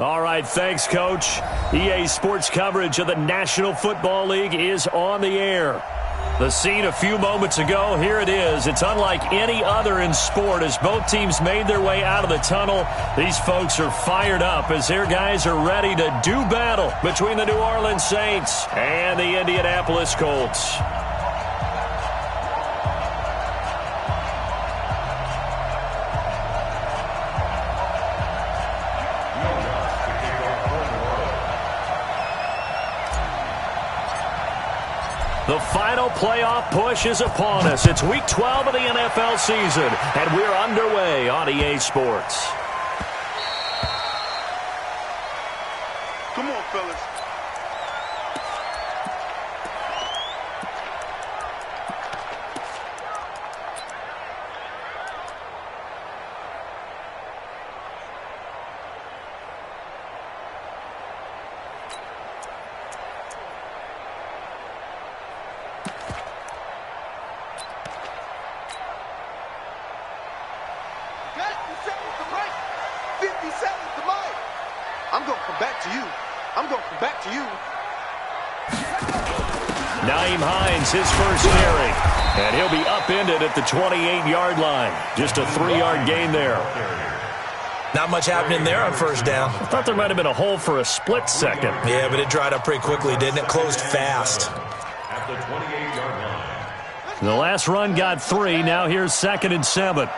All right, thanks, Coach. EA Sports coverage of the National Football League is on the air. The scene a few moments ago, here it is. It's unlike any other in sport as both teams made their way out of the tunnel. These folks are fired up as their guys are ready to do battle between the New Orleans Saints and the Indianapolis Colts. The final playoff push is upon us. It's Week 12 of the NFL season, and we're underway on EA Sports. Come on, fellas. I'm going to come back to you. I'm going to come back to you. Nyheim Hines, his first carry. And he'll be upended at the 28-yard line. Just a 3-yard gain there. Not much happening there on first down. I thought there might have been a hole for a split second. Yeah, but it dried up pretty quickly, didn't it? Closed fast. At the 28-yard line. The last run got 3. Now here's 2nd and 7.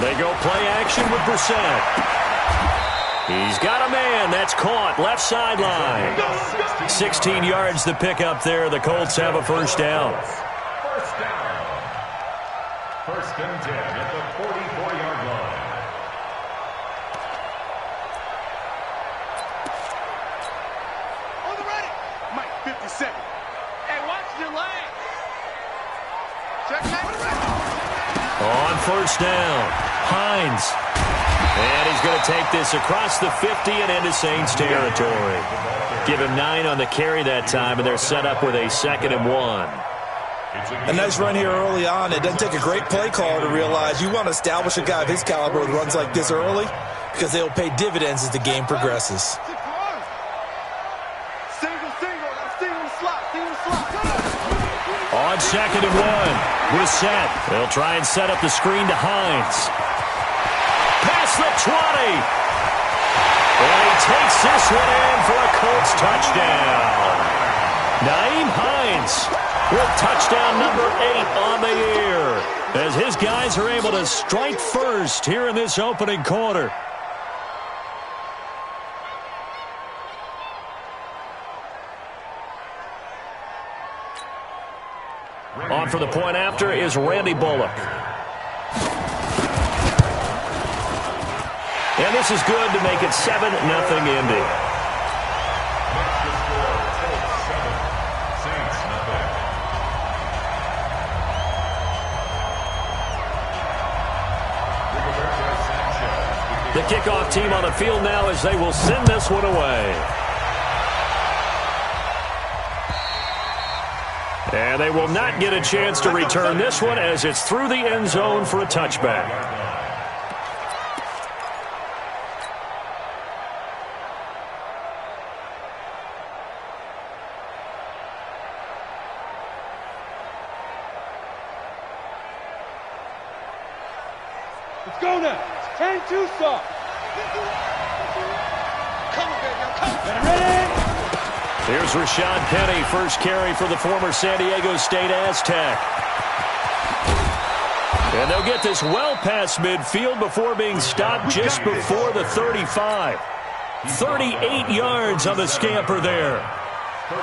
They go play action with Brissett. He's got a man. That's caught. Left sideline. 16 yards to pick up there. The Colts have a first down. First down. First and 10 at the 44-yard line. On the ready. Mike, 57. Hey, watch your leg. Check that. On first down, Hines. And he's going to take this across the 50 and into Saints territory. Give him 9 on the carry that time, and they're set up with a 2nd and 1. A nice run here early on. It doesn't take a great play caller to realize you want to establish a guy of his caliber with runs like this early because they'll pay dividends as the game progresses. On 2nd and 1, Brissett. They'll try and set up the screen to Hines. Past the 20. And he takes this one in for a Colts touchdown. Nyheim Hines with touchdown number 8 on the year as his guys are able to strike first here in this opening quarter. On for the point after is Randy Bullock. And this is good to make it 7-0 Indy. The kickoff team on the field now as they will send this one away. And they will not get a chance to return this one as it's through the end zone for a touchback. Let's go now. 10-2 stop. Come on, baby. Come. Ready? Here's Rashad Penny, first carry for the former San Diego State Aztec. And they'll get this well past midfield before being stopped just before the 35. 38 yards on the scamper there.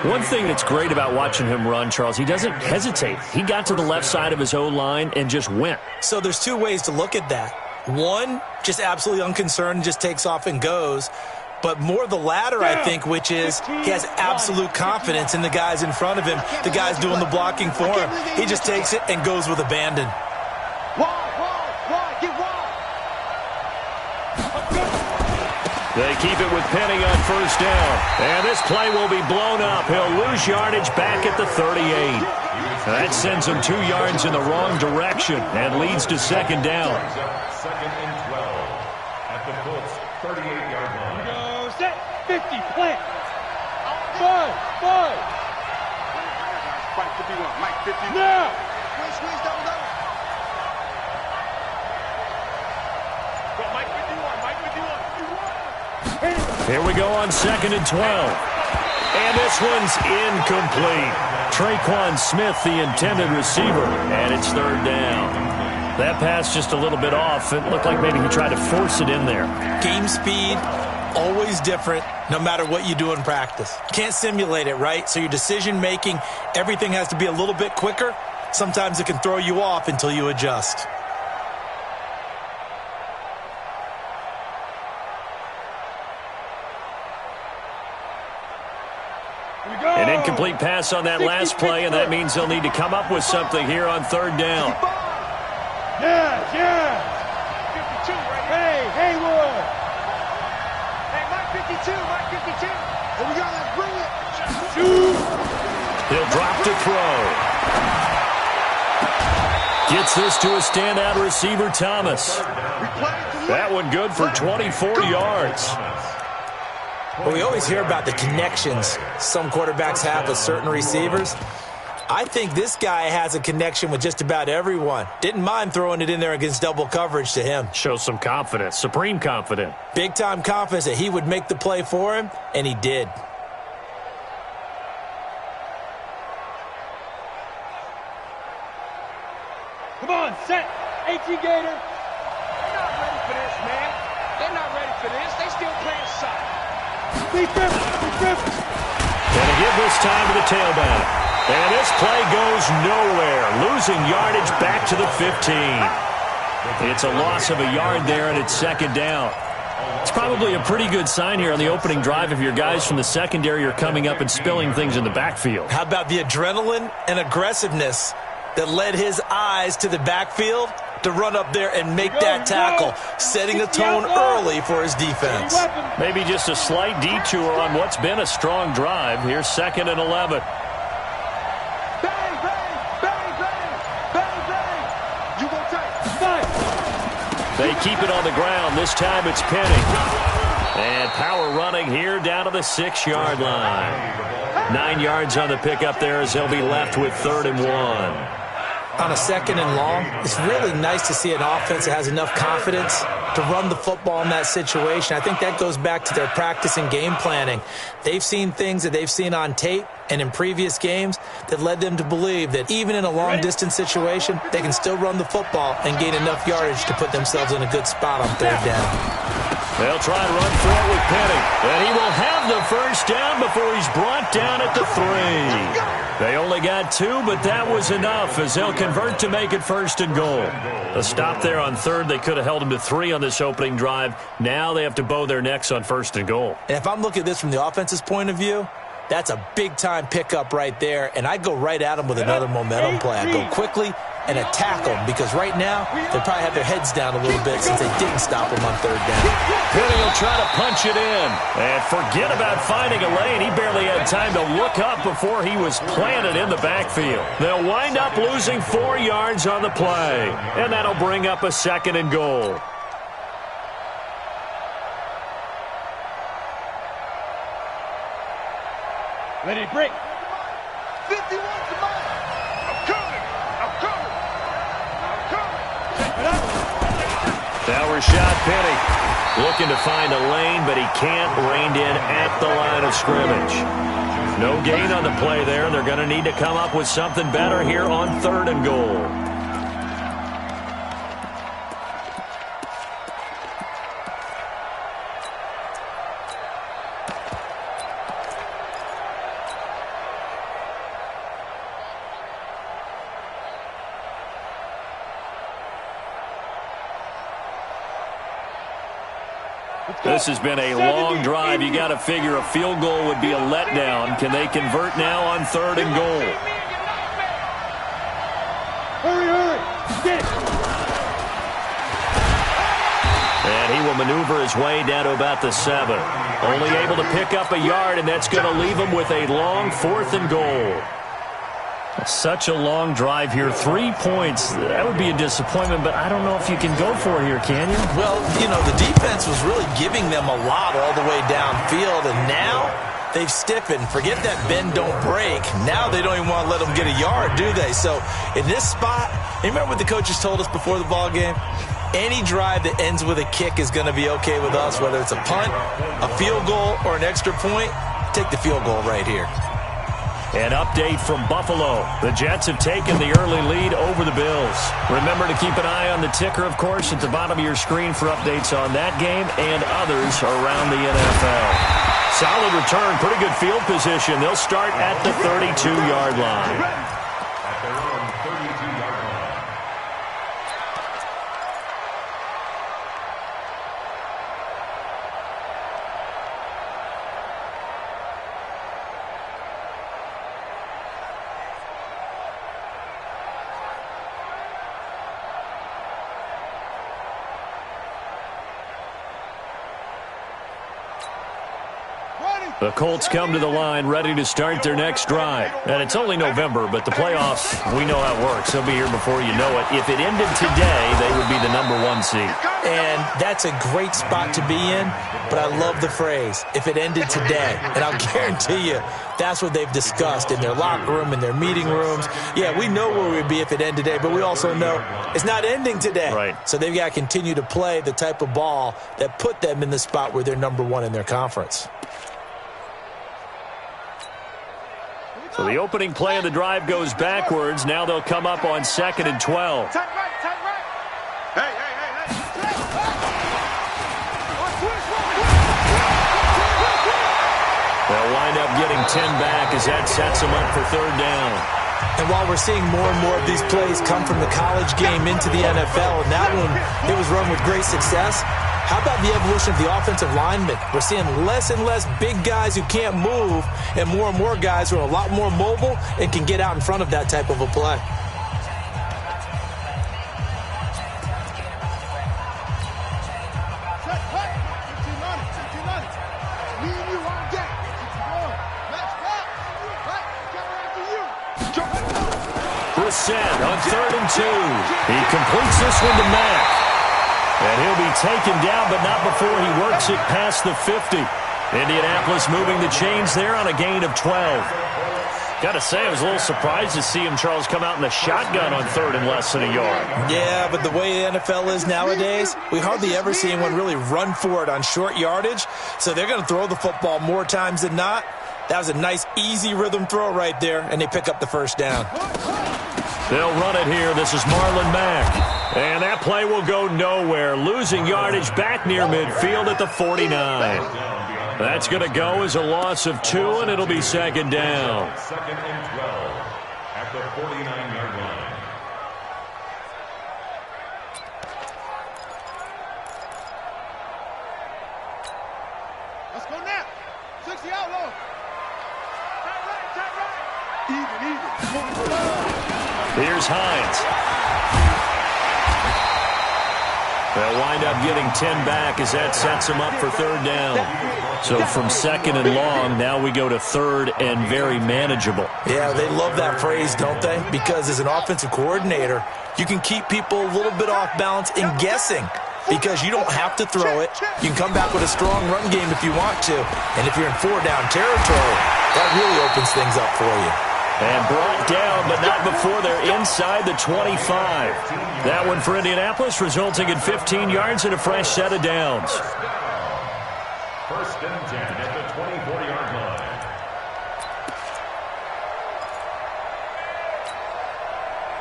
One thing that's great about watching him run, Charles, he doesn't hesitate. He got to the left side of his O-line and just went. So there's two ways to look at that. One, just absolutely unconcerned, just takes off and goes. But more the latter, I think, which is he has absolute confidence in the guys in front of him, the guys doing the blocking for him. He just takes it and goes with abandon. Wide, get wide. They keep it with Penny on first down. And this play will be blown up. He'll lose yardage back at the 38. That sends him 2 yards in the wrong direction and leads to second down. Second and 12 at the Colts 38-yard line. Go set. 50. Plant. 5. Mike 51. Mike 51. Now. Squeeze, double. Go, Mike 51. Mike 51. Here we go on second and 12. And this one's incomplete. Traquan Smith, the intended receiver, and it's third down. That pass just a little bit off. It looked like maybe he tried to force it in there. Game speed, always different, no matter what you do in practice. Can't simulate it, right? So your decision-making, everything has to be a little bit quicker. Sometimes it can throw you off until you adjust. An incomplete pass on that last play, and that means they'll need to come up with something here on third down. Yeah. 52 right here. Hey, Haywood. Hey, Mike 52. Mike 52. Here we go. Let's bring it. He'll drop to throw. Gets this to a standout receiver, Thomas. That one good for 24 yards. But we always hear about the connections some quarterbacks have with certain receivers. I think this guy has a connection with just about everyone. Didn't mind throwing it in there against double coverage to him. Shows some confidence, supreme confidence. Big-time confidence that he would make the play for him, and he did. Come on, set. 18 Gator. They're not ready for this, man. They're not ready for this. They still playing soccer. Be careful. Gonna give this time to the tailback. And this play goes nowhere. Losing yardage back to the 15. It's a loss of a yard there, and it's second down. It's probably a pretty good sign here on the opening drive if your guys from the secondary are coming up and spilling things in the backfield. How about the adrenaline and aggressiveness that led his eyes to the backfield to run up there and make that tackle, setting a tone early for his defense. Maybe just a slight detour on what's been a strong drive. Here's second and 11. Bang, bang, bang, bang, bang, bang. You gonna take. They keep it on the ground. This time it's Penny. And power running here down to the 6-yard line. 9 yards on the pickup there as they'll be left with third and 1. On a second and long, it's really nice to see an offense that has enough confidence to run the football in that situation. I think that goes back to their practice and game planning. They've seen things that they've seen on tape and in previous games that led them to believe that even in a long-distance situation, they can still run the football and gain enough yardage to put themselves in a good spot on third down. They'll try to run for it with Penny. And he will have the first down before he's brought down at the 3. They only got 2, but that was enough as they'll convert to make it first and goal. A stop there on third. They could have held him to 3 on this opening drive. Now they have to bow their necks on first and goal. And if I'm looking at this from the offense's point of view, that's a big-time pickup right there, and I go right at them with another momentum play. I go quickly and attack them because right now they probably have their heads down a little bit since they didn't stop them on third down. Penny will try to punch it in. And forget about finding a lane. He barely had time to look up before he was planted in the backfield. They'll wind up losing 4 yards on the play, and that'll bring up a second and goal. Let it break. 51 to mine. I'm coming. Now Rashad Penny looking to find a lane, but he can't. Reined in at the line of scrimmage. No gain on the play there. They're going to need to come up with something better here on third and goal. This has been a long drive. You got to figure a field goal would be a letdown. Can they convert now on third and goal? Hurry. Get it. And he will maneuver his way down to about the 7. Only able to pick up a yard, and that's going to leave him with a long 4th and goal. Such a long drive here. 3 points. That would be a disappointment, but I don't know if you can go for it here, can you? Well, you know, the defense was really giving them a lot all the way downfield, and now they've stiffened. Forget that bend, don't break. Now they don't even want to let them get a yard, do they? So in this spot, you remember what the coaches told us before the ball game? Any drive that ends with a kick is going to be okay with us, whether it's a punt, a field goal, or an extra point. Take the field goal right here. An update from Buffalo. The Jets have taken the early lead over the Bills. Remember to keep an eye on the ticker, of course, at the bottom of your screen for updates on that game and others around the NFL. Solid return, pretty good field position. They'll start at the 32-yard line. At their own 32-yard line. The Colts come to the line ready to start their next drive. And it's only November, but the playoffs, we know how it works. They'll be here before you know it. If it ended today, they would be the #1 seed. And that's a great spot to be in, but I love the phrase, if it ended today. And I'll guarantee you, that's what they've discussed in their locker room, in their meeting rooms. Yeah, we know where we'd be if it ended today, but we also know it's not ending today. Right. So they've got to continue to play the type of ball that put them in the spot where they're #1 in their conference. So the opening play of the drive goes backwards. Now they'll come up on 2nd and 12. Tight right, tight right. Hey, hey, hey, hey. They'll wind up getting 10 back as that sets them up for 3rd down. And while we're seeing more and more of these plays come from the college game into the NFL, and that one, it was run with great success, how about the evolution of the offensive linemen? We're seeing less and less big guys who can't move and more guys who are a lot more mobile and can get out in front of that type of a play. Brissett on 3rd and 2. He completes this one to Mack. And he'll be taken down, but not before he works it past the 50. Indianapolis moving the chains there on a gain of 12. Got to say, I was a little surprised to see him, Charles, come out in the shotgun on 3rd and less than a yard. Yeah, but the way the NFL is nowadays, we hardly ever see anyone really run for it on short yardage. So they're going to throw the football more times than not. That was a nice, easy rhythm throw right there, and they pick up the 1st down. They'll run it here. This is Marlon Mack. And that play will go nowhere. Losing yardage back near midfield at the 49. That's going to go as a loss of 2, and it'll be 2nd down. 2nd and 12 at the 49-yard line. Let's go now. 60 out low. Tight right, tight right. Even. Here's Hines. They'll wind up getting 10 back as that sets them up for 3rd down. So from 2nd and long, now we go to 3rd and very manageable. Yeah, they love that phrase, don't they? Because as an offensive coordinator, you can keep people a little bit off balance and guessing because you don't have to throw it. You can come back with a strong run game if you want to. And if you're in 4-down territory, that really opens things up for you. And brought down, but not before they're inside the 25. That one for Indianapolis, resulting in 15 yards and a fresh set of downs. 1st and 10 at the 24-yard line.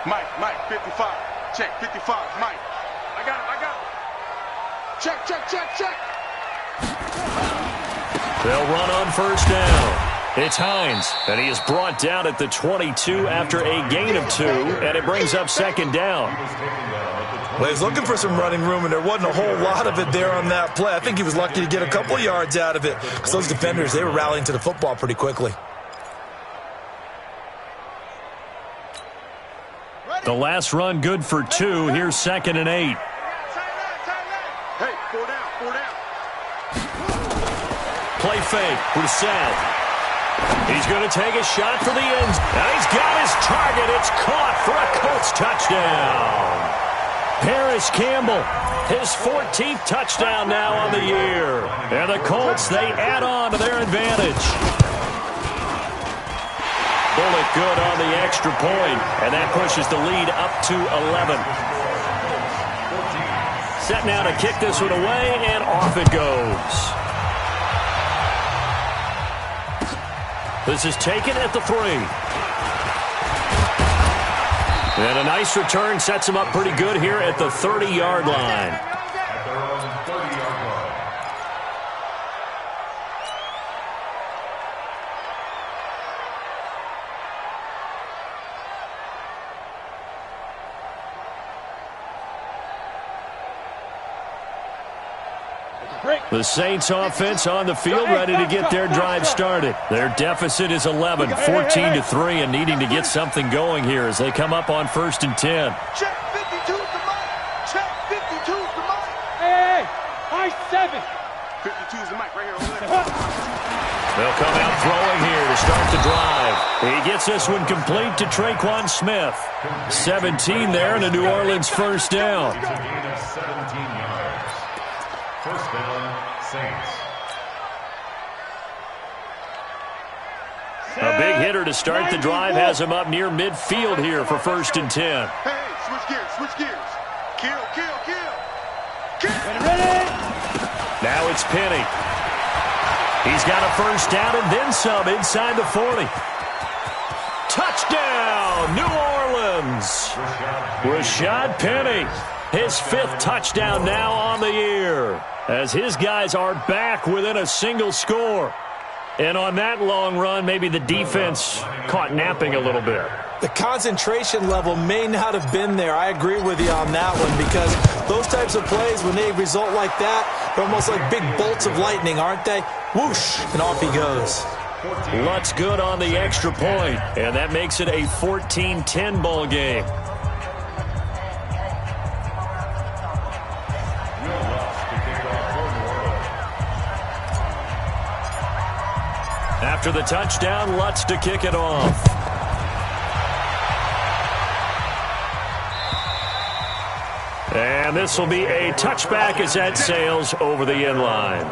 Mike, 55. Check, 55, Mike. I got him. Check. They'll run on 1st down. It's Hines, and he is brought down at the 22 after a gain of 2, and it brings up 2nd down. Well, he was looking for some running room, and there wasn't a whole lot of it there on that play. I think he was lucky to get a couple of yards out of it because those defenders, they were rallying to the football pretty quickly. The last run good for 2. Here's 2nd and 8. Hey, 4 down. fake. Brissett. He's going to take a shot for the end. And he's got his target. It's caught for a Colts touchdown. Paris Campbell, his 14th touchdown now on the year. And the Colts, they add on to their advantage. Bullet good on the extra point, and that pushes the lead up to 11. Set now to kick this one away, and off it goes. This is taken at the 3. And a nice return sets him up pretty good here at the 30-yard line. At their own 30-yard line. The Saints offense on the field, ready to get their drive started. Their deficit is 11, 14-3, and needing to get something going here as they come up on 1st and 10. Check 52's the mic. Check 52's the mic. Hey, I 7. 52's the mic right here over there. They'll come out throwing here to start the drive. He gets this one complete to Traquan Smith. 17 there and a New Orleans first down. It's a gain of 17 yards. First down, Saints. A big hitter to start the drive has him up near midfield here for 1st and 10. Hey, switch gears, switch gears. Kill, kill, kill. Kill. Ready? Now it's Penny. He's got a first down and then some inside the 40. Touchdown, New Orleans. Rashad Penny, his 5th touchdown now on the year, as his guys are back within a single score. And on that long run, maybe the defense caught napping a little bit. The concentration level may not have been there. I agree with you on that one, because those types of plays, when they result like that, they're almost like big bolts of lightning, aren't they? Whoosh, and off he goes. Lutz good on the extra point, and that makes it a 14-10 ball game. After the touchdown, Lutz to kick it off. And this will be a touchback as that sails over the end line.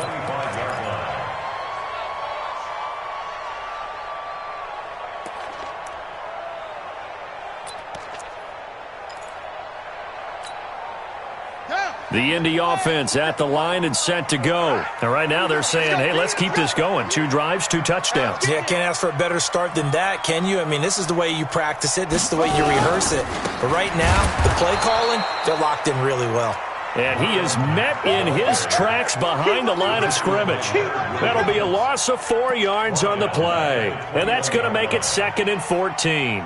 The Indy offense at the line and set to go. And right now they're saying, hey, let's keep this going. 2 drives, 2 touchdowns. Yeah, can't ask for a better start than that, can you? I mean, this is the way you practice it. This is the way you rehearse it. But right now, the play calling, they're locked in really well. And he is met in his tracks behind the line of scrimmage. That'll be a loss of 4 yards on the play. And that's going to make it 2nd and 14.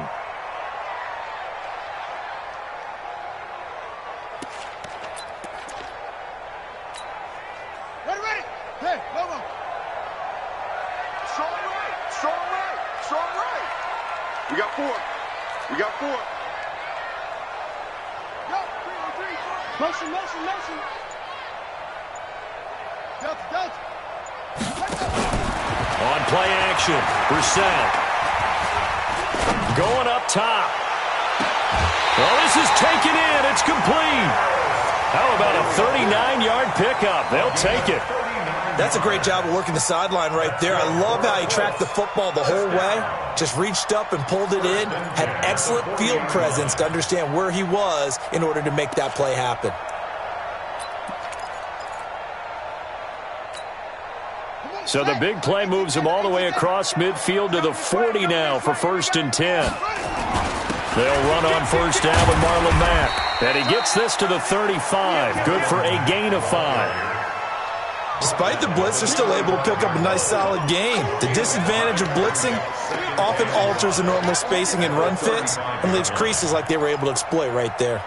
We got 4. We got 4. Go, 3. Motion, motion, motion. Delta, Delta. On play action, Brissett. Going up top. Well, this is taken in. It's complete. How about a 39-yard pickup? They'll take it. That's a great job of working the sideline right there. I love how he tracked the football the whole way. Just reached up and pulled it in. Had excellent field presence to understand where he was in order to make that play happen. So the big play moves him all the way across midfield to the 40 now for 1st and 10. They'll run on first down with Marlon Mack. And he gets this to the 35. Good for a gain of 5. Despite the blitz, they're still able to pick up a nice, solid gain. The disadvantage of blitzing often alters the normal spacing and run fits and leaves creases like they were able to exploit right there.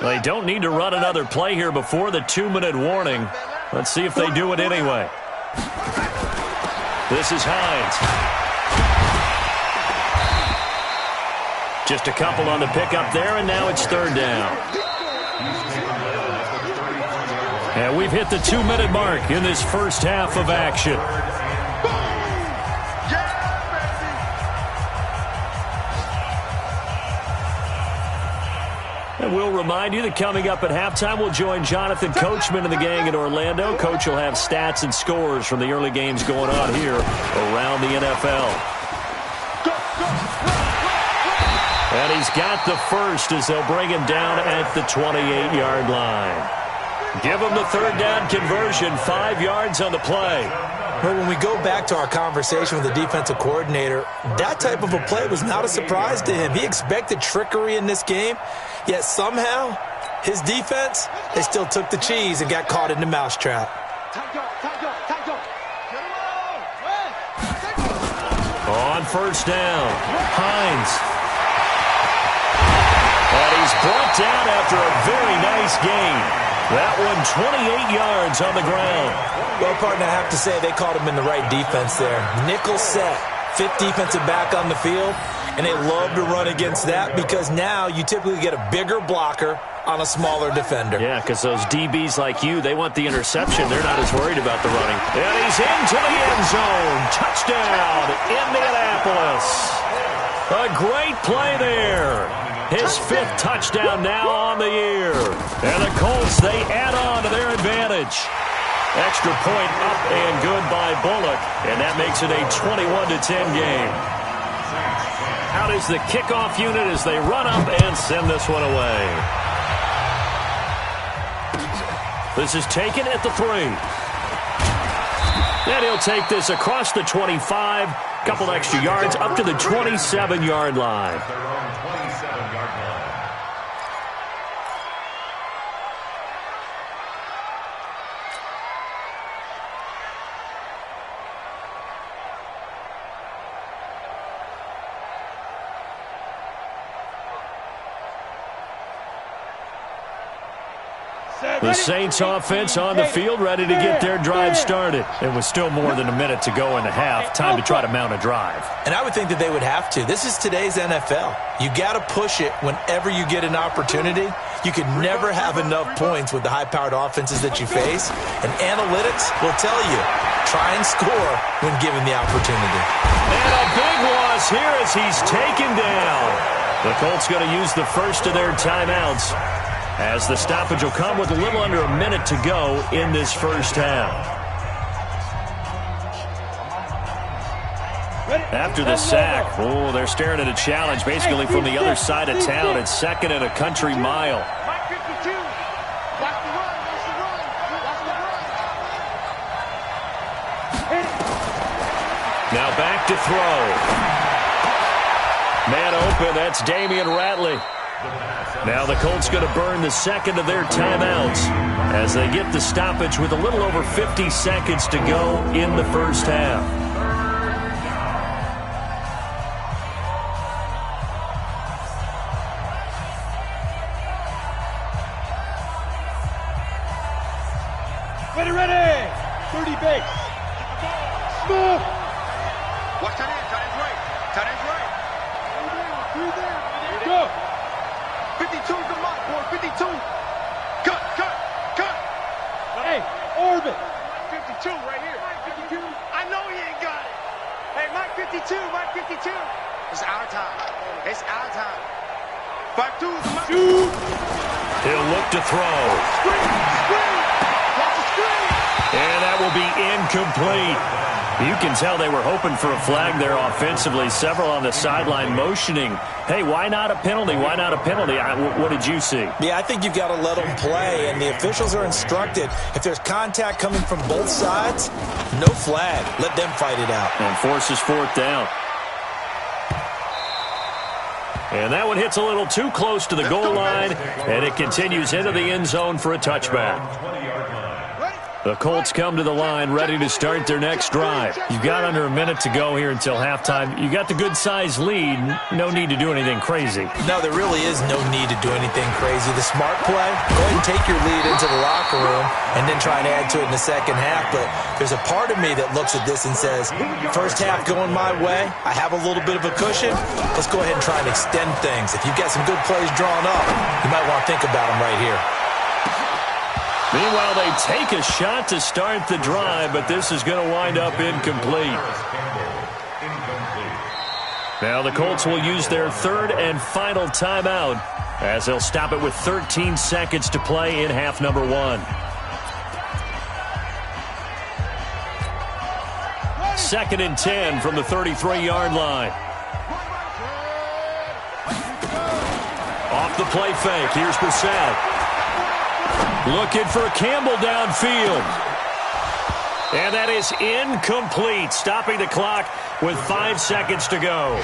They don't need to run another play here before the 2-minute warning. Let's see if they do it anyway. This is Hines. Just a couple on the pickup there, and now it's third down. And we've hit the 2-minute mark in this first half of action. And we'll remind you that coming up at halftime, we'll join Jonathan Coachman and the gang in Orlando. Coach will have stats and scores from the early games going on here around the NFL. And he's got the first as they'll bring him down at the 28-yard line. Give him the third down conversion, 5 yards on the play. But when we go back to our conversation with the defensive coordinator, that type of a play was not a surprise to him. He expected trickery in this game, yet somehow his defense, they still took the cheese and got caught in the mousetrap. On first down, Hines. And he's brought down after a very nice gain. That one 28 yards on the ground. Well, partner, I have to say they caught him in the right defense there. Nickel set, fifth defensive back on the field, and they love to run against that because now you typically get a bigger blocker on a smaller defender. Yeah, because those DBs like you, they want the interception. They're not as worried about the running. And he's into the end zone. Touchdown, Indianapolis. A great play there. His fifth touchdown now on the year. And the Colts, they add on to their advantage. Extra point up and good by Bullock. And that makes it a 21-10 game. Out is the kickoff unit as they run up and send this one away. This is taken at the 3. And he'll take this across the 25. Couple extra yards up to the 27-yard line. The Saints offense on the field, ready to get their drive started. It was still more than a minute to go in the half. Time to try to mount a drive. And I would think that they would have to. This is today's NFL. You got to push it whenever you get an opportunity. You can never have enough points with the high-powered offenses that you face. And analytics will tell you, try and score when given the opportunity. And a big loss here as he's taken down. The Colts going to use the first of their timeouts, as the stoppage will come with a little under a minute to go in this first half. After the sack, they're staring at a challenge basically from the other side of town. It's second and a country mile. Now back to throw. Man open, that's Damian Ratley. Now the Colts going to burn the second of their timeouts as they get the stoppage with a little over 50 seconds to go in the first half. Ready. 30 base. Smooth. Watch tight end. Tight end's right. Tight end's right. Go. 52's the mark, boy. 52. Cut. Hey, orbit. 52 right here. 52. I know he ain't got it. Hey, Mike 52. It's our time. It's our time. 52's the mark. Shoot. He'll look to throw. Screen. Watch the screen. And that will be incomplete. You can tell they were hoping for a flag there offensively. Several on the sideline motioning, hey, why not a penalty? Why not a penalty? What did you see? Yeah, I think you've got to let them play, and the officials are instructed, if there's contact coming from both sides, no flag. Let them fight it out. And forces fourth down. And that one hits a little too close to the goal line, and it continues into the end zone for a touchback. The Colts come to the line ready to start their next drive. You've got under a minute to go here until halftime. You got the good-sized lead. No need to do anything crazy. No, there really is no need to do anything crazy. The smart play, go ahead and take your lead into the locker room and then try and add to it in the second half. But there's a part of me that looks at this and says, first half going my way, I have a little bit of a cushion. Let's go ahead and try and extend things. If you've got some good plays drawn up, you might want to think about them right here. Meanwhile, they take a shot to start the drive, but this is going to wind up incomplete. Now the Colts will use their third and final timeout as they'll stop it with 13 seconds to play in half number 1. Second and 10 from the 33-yard line. Off the play fake. Here's Brissett. Looking for Campbell downfield. And that is incomplete. Stopping the clock with 5 seconds to go.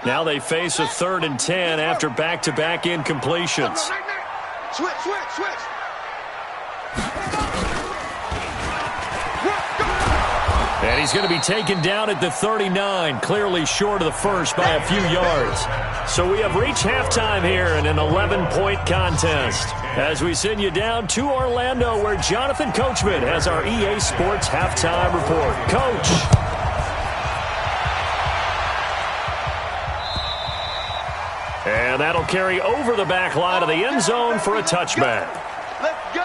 Now they face a 3rd and 10 after back-to-back incompletions. Switch. And he's going to be taken down at the 39, clearly short of the first by a few yards. So we have reached halftime here in an 11-point contest as we send you down to Orlando where Jonathan Coachman has our EA Sports halftime report. Coach. And that'll carry over the back line of the end zone for a touchback. Let's go.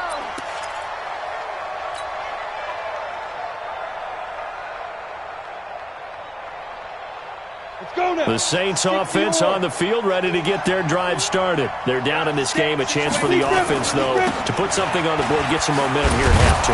The Saints offense on the field ready to get their drive started. They're down in this game. A chance for the offense, though, to put something on the board, get some momentum here at half 2.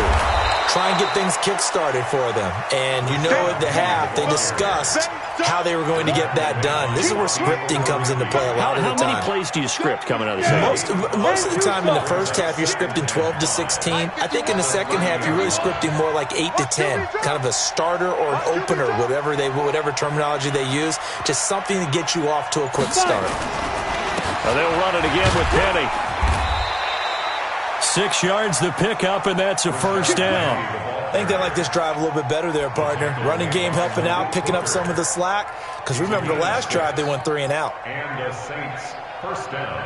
Try and get things kick-started for them. And you know at the half, they discussed how they were going to get that done. This is where scripting comes into play a lot of the time. How many plays do you script coming out of the second? Most of the time in the first half, you're scripting 12 to 16. I think in the second half, you're really scripting more like 8 to 10. Kind of a starter or an opener, whatever terminology they use. Just something to get you off to a quick start. Well, they'll run it again with Penny. 6 yards the pickup, and that's a first down. I think they like this drive a little bit better there, partner. Running game helping out, picking up some of the slack. Because remember, the last drive, they went 3 and out. And the Saints, first down.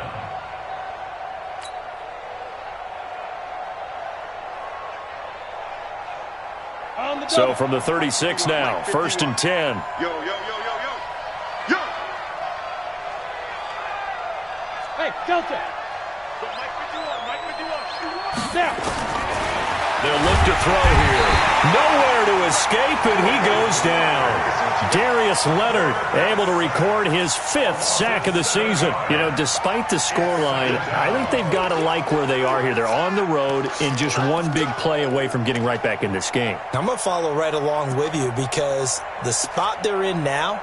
So from the 36 now, 1st and 10. Yo. Hey, Delta. Now. They'll look to throw here. Nowhere to escape, and he goes down. Darius Leonard able to record his 5th sack of the season. You know, despite the scoreline, I think they've got to like where they are here. They're on the road and just one big play away from getting right back in this game. I'm going to follow right along with you because the spot they're in now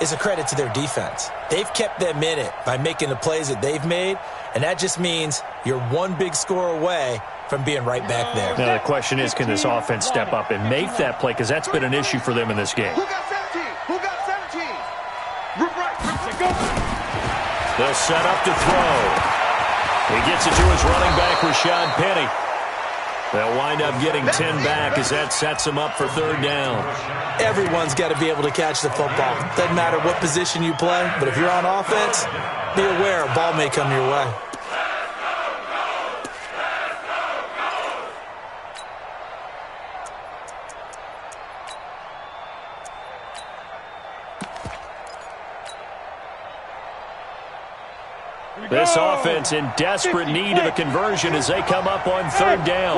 is a credit to their defense. They've kept them in it by making the plays that they've made, and that just means you're one big score away from being right back there. Now, the question is, can this offense step up and make that play? Because that's been an issue for them in this game. Who got 17? Who got 17? They'll set up to throw. He gets it to his running back, Rashad Penny. They'll wind up getting 10 back as that sets them up for 3rd down. Everyone's got to be able to catch the football. Doesn't matter what position you play, but if you're on offense, be aware a ball may come your way. This offense in desperate need of a conversion as they come up on 3rd down.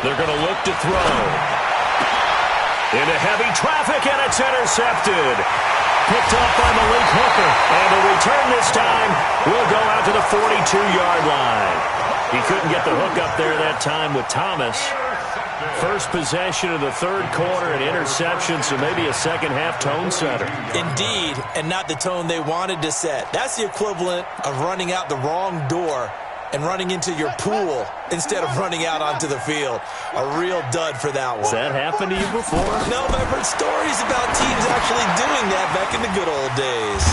They're going to look to throw. Into heavy traffic, and it's intercepted. Picked up by Malik Hooker. And the return this time will go out to the 42-yard line. He couldn't get the hook up there that time with Thomas. First possession of the third quarter, an interception, so maybe a second-half tone setter. Indeed, and not the tone they wanted to set. That's the equivalent of running out the wrong door and running into your pool instead of running out onto the field. A real dud for that one. Has that happened to you before? No, but I've heard stories about teams actually doing that back in the good old days.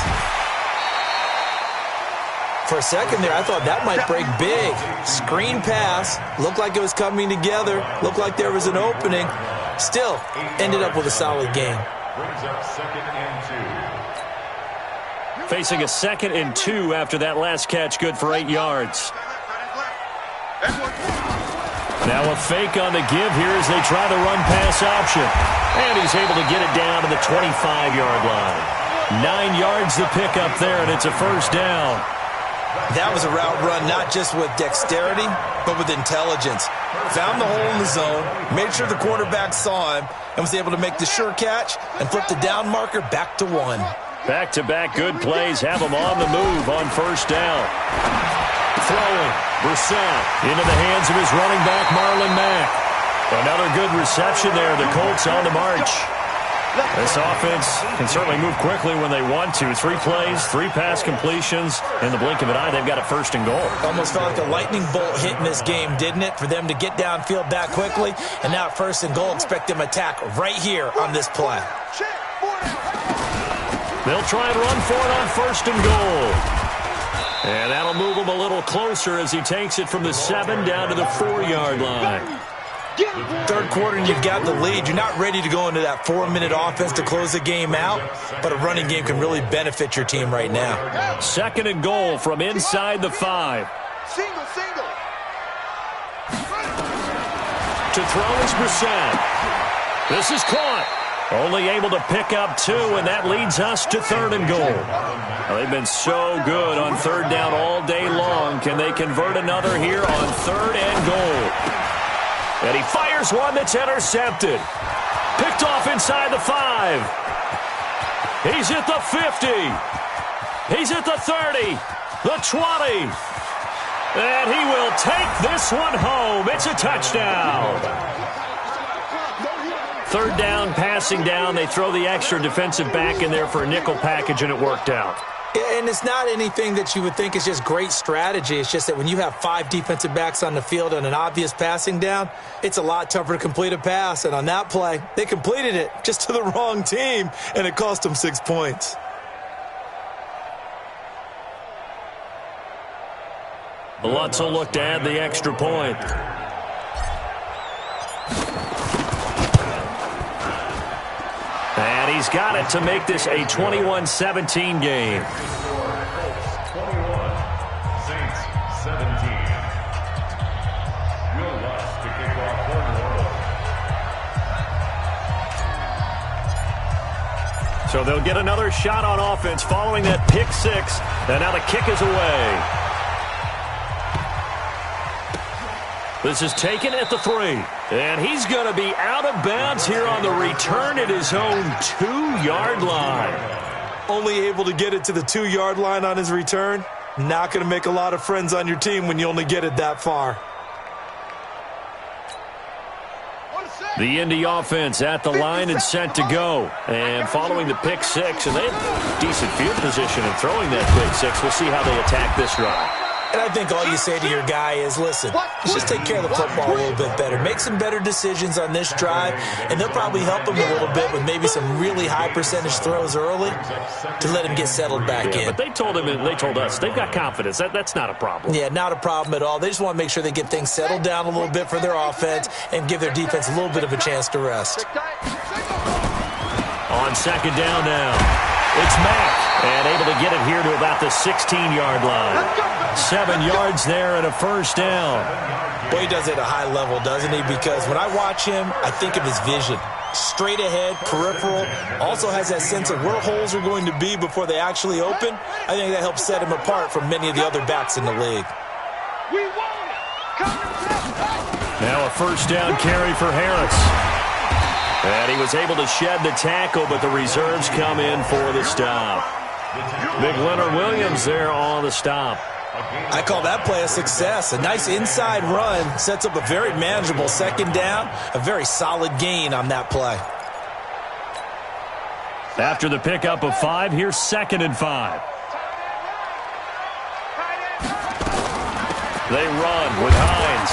For a second there, I thought that might break big. Screen pass. Looked like it was coming together. Looked like there was an opening. Still, ended up with a solid game. Brings up 2nd and 2. Facing a 2nd and 2 after that last catch, good for 8 yards. Now a fake on the give here as they try the run-pass option. And he's able to get it down to the 25-yard line. 9 yards to pick up there, and it's a first down. That was a route run not just with dexterity, but with intelligence. Found the hole in the zone, made sure the quarterback saw him, and was able to make the sure catch and flip the down marker back to 1. Back-to-back good plays have him on the move on first down. Throwing, Brissett into the hands of his running back, Marlon Mack. Another good reception there. The Colts on the march. This offense can certainly move quickly when they want to. 3 plays, 3 pass completions. In the blink of an eye, they've got a first and goal. Almost felt like a lightning bolt hit in this game, didn't it? For them to get downfield that quickly. And now at first and goal, expect them to attack right here on this play. They'll try and run for it on first and goal. And that'll move him a little closer as he takes it from the 7 down to the 4-yard line. Third quarter and you've got the lead. You're not ready to go into that 4-minute offense to close the game out, but a running game can really benefit your team right now. 2nd and goal from inside the 5. Single. To throw is Brissett. This is caught. Only able to pick up 2, and that leads us to 3rd and goal. Well, they've been so good on 3rd down all day long. Can they convert another here on 3rd and goal? And he fires one that's intercepted. Picked off inside the 5. He's at the 50. He's at the 30. The 20. And he will take this one home. It's a touchdown. 3rd down, passing down. They throw the extra defensive back in there for a nickel package, and it worked out. And it's not anything that you would think is just great strategy. It's just that when you have 5 defensive backs on the field and an obvious passing down, it's a lot tougher to complete a pass. And on that play, they completed it just to the wrong team, and it cost them 6 points. Lutz will look to add the extra point. And he's got it to make this a 21-17 game. 21, Saints 17. Will Lutz to kick off for New Orleans. So they'll get another shot on offense following that pick 6. And now the kick is away. This is taken at the 3. And he's going to be out of bounds here on the return at his own 2-yard line. Only able to get it to the 2-yard line on his return. Not going to make a lot of friends on your team when you only get it that far. The Indy offense at the line and set to go. And following the pick 6, and they have decent field position in throwing that pick 6. We'll see how they attack this drive. And I think all you say to your guy is, listen, let's just take care of the football a little bit better. Make some better decisions on this drive, and they'll probably help him a little bit with maybe some really high percentage throws early to let him get settled back in. But they told him, and they told us, they've got confidence. That's not a problem. Yeah, not a problem at all. They just want to make sure they get things settled down a little bit for their offense and give their defense a little bit of a chance to rest. On 2nd down now. It's Mack, and able to get it here to about the 16-yard line. 7 yards there and a first down. Boy, he does it at a high level, doesn't he? Because when I watch him, I think of his vision. Straight ahead, peripheral. Also has that sense of where holes are going to be before they actually open. I think that helps set him apart from many of the other backs in the league. Now a first down carry for Harris. And he was able to shed the tackle, but the reserves come in for the stop. Big Leonard Williams there on the stop. I call that play a success. A nice inside run sets up a very manageable second down, a very solid gain on that play. After the pickup of 5, here's 2nd and 5. They run with Hines.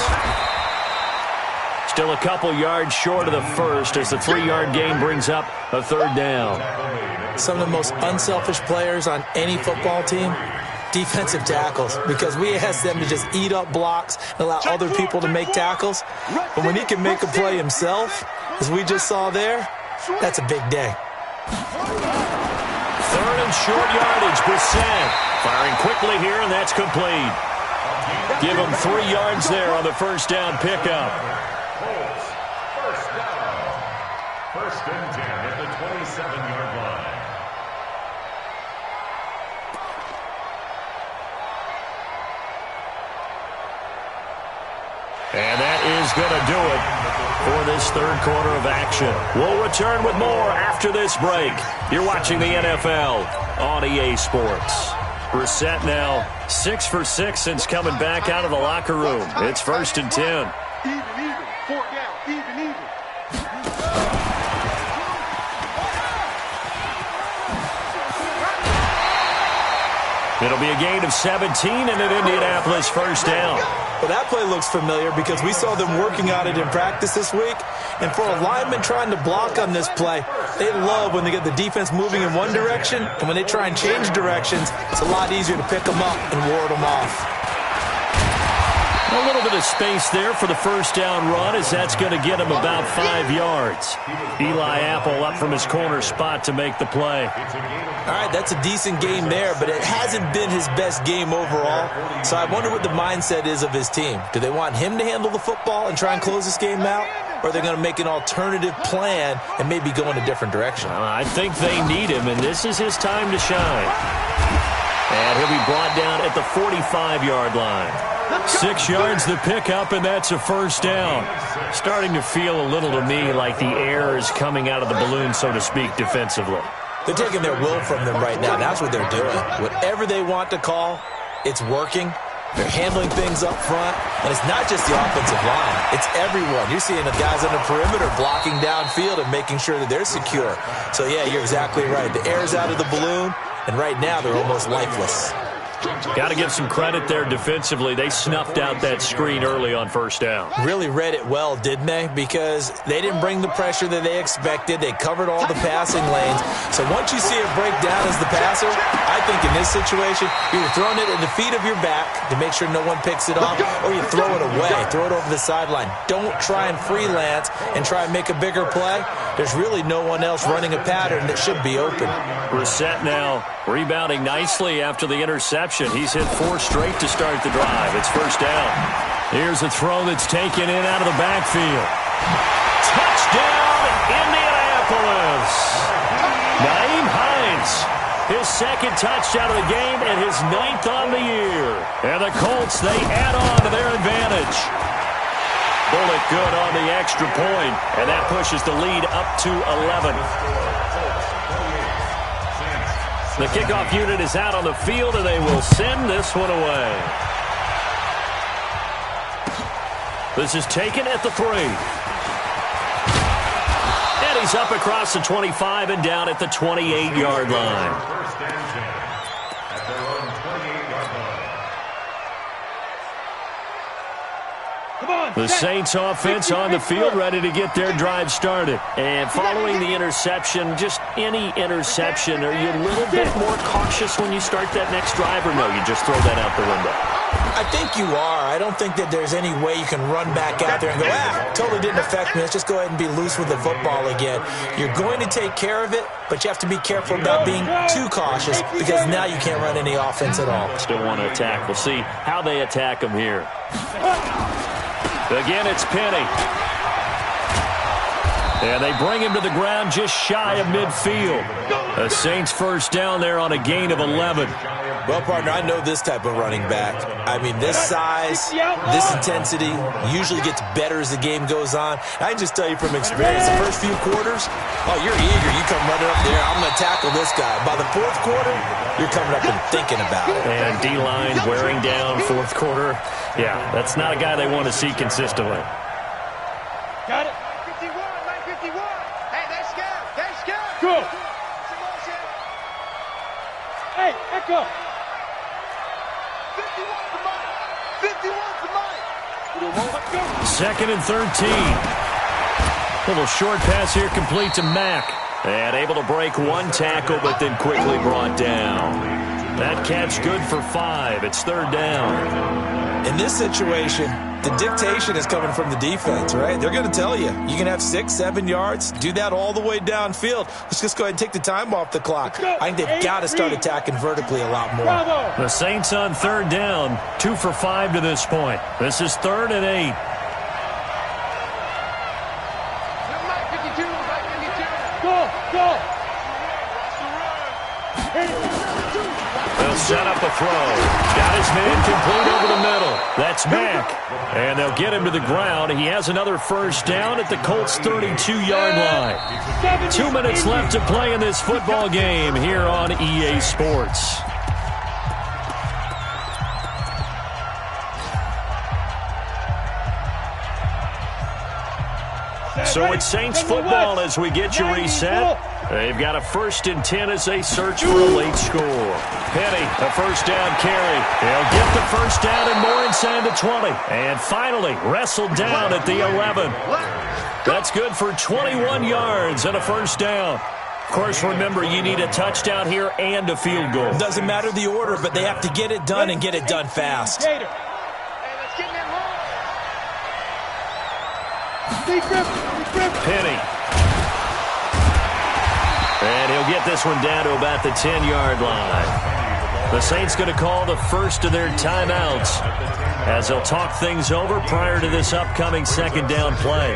Still a couple yards short of the first as the 3-yard gain brings up a 3rd down. Some of the most unselfish players on any football team, defensive tackles, because we ask them to just eat up blocks and allow other people to make tackles. But when he can make a play himself, as we just saw there, that's a big day. 3rd and short yardage. Brissett firing quickly here, and that's complete. Give him 3 yards there on the first down pickup. First down. 1st and 10 at the 27-yard line. And that is going to do it for this 3rd quarter of action. We'll return with more after this break. You're watching the NFL on EA Sports. Brissett now 6 for 6 since coming back out of the locker room. It's 1st and 10. Even, 4th down, even. It'll be a gain of 17 and an Indianapolis 1st down. Well, that play looks familiar because we saw them working on it in practice this week. And for a lineman trying to block on this play, they love when they get the defense moving in one direction. And when they try and change directions, it's a lot easier to pick them up and ward them off. A little bit of space there for the first down run as that's going to get him about 5 yards. Eli Apple up from his corner spot to make the play. All right, that's a decent game there, but it hasn't been his best game overall. So I wonder what the mindset is of his team. Do they want him to handle the football and try and close this game out? Or are they going to make an alternative plan and maybe go in a different direction? I think they need him, and this is his time to shine. And he'll be brought down at the 45-yard line. 6 yards the pickup, and that's a 1st down. Starting to feel a little to me like the air is coming out of the balloon, so to speak, defensively. They're taking their will from them right now. That's what they're doing. Whatever they want to call, it's working. They're handling things up front, and it's not just the offensive line. It's everyone. You're seeing the guys on the perimeter blocking downfield and making sure that they're secure. So, yeah, you're exactly right. The air's out of the balloon, and right now they're almost lifeless. Got to give some credit there defensively. They snuffed out that screen early on 1st down. Really read it well, didn't they? Because they didn't bring the pressure that they expected. They covered all the passing lanes. So once you see it break down as the passer, I think in this situation, you're throwing it at the feet of your back to make sure no one picks it off, or you throw it away, throw it over the sideline. Don't try and freelance and try and make a bigger play. There's really no one else running a pattern that should be open. Brissett now rebounding nicely after the interception. He's hit 4 straight to start the drive. It's 1st down. Here's a throw that's taken in out of the backfield. Touchdown, Indianapolis. Nyheim Hines, his 2nd touchdown of the game and his 9th on the year. And the Colts, they add on to their advantage. Bullet good on the extra point, and that pushes the lead up to 11. The kickoff unit is out on the field, and they will send this one away. This is taken at the 3. And he's up across the 25 and down at the 28-yard line. First and 10 at their own 28-yard line. The Saints offense on the field ready to get their drive started. And following the interception, just any interception, are you a little bit more cautious when you start that next drive, or no, you just throw that out the window? I think you are. I don't think that there's any way you can run back out there and go, totally didn't affect me. Let's just go ahead and be loose with the football again. You're going to take care of it, but you have to be careful about being too cautious because now you can't run any offense at all. Still want to attack. We'll see how they attack them here. Again, it's Penny. And they bring him to the ground just shy of midfield. The Saints 1st down there on a gain of 11. Well, partner, I know this type of running back. I mean, this size, this intensity usually gets better as the game goes on. I can just tell you from experience, the first few quarters, oh, you're eager. You come running up there, I'm going to tackle this guy. By the fourth quarter, you're coming up and thinking about it. And D-line wearing down fourth quarter. Yeah, that's not a guy they want to see consistently. Got it. 51, 951. Hey, they're scared. They're scared. Go. Hey, Echo. 51 for Mike. 51 for Mike. Second and 13. Little short pass here complete to Mack. And able to break one tackle, but then quickly brought down. That catch good for 5. It's third down. In this situation, the dictation is coming from the defense, right? They're going to tell you, you can have 6, 7 yards, do that all the way downfield. Let's just go ahead and take the time off the clock. I think they've got to start attacking vertically a lot more. The Saints on third down, 2 for 5 to this point. This is 3rd and 8. Mike 52, Mike 52. Go. They'll set up a throw. Got his man complete over the middle. That's Mack. And they'll get him to the ground. He has another first down at the Colts' 32-yard line. 2 minutes left to play in this football game here on EA Sports. So it's Saints football as we get you reset. They've got a 1st and 10 as they search for a late score. Penny, a first down carry. They'll get the first down and more inside the 20. And finally, wrestled down at the 11. That's good for 21 yards and a first down. Of course, remember, you need a touchdown here and a field goal. Doesn't matter the order, but they have to get it done and get it done fast. Hey, let's get in that hole. Penny. And he'll get this one down to about the 10-yard line. The Saints going to call the first of their timeouts as they'll talk things over prior to this upcoming second down play.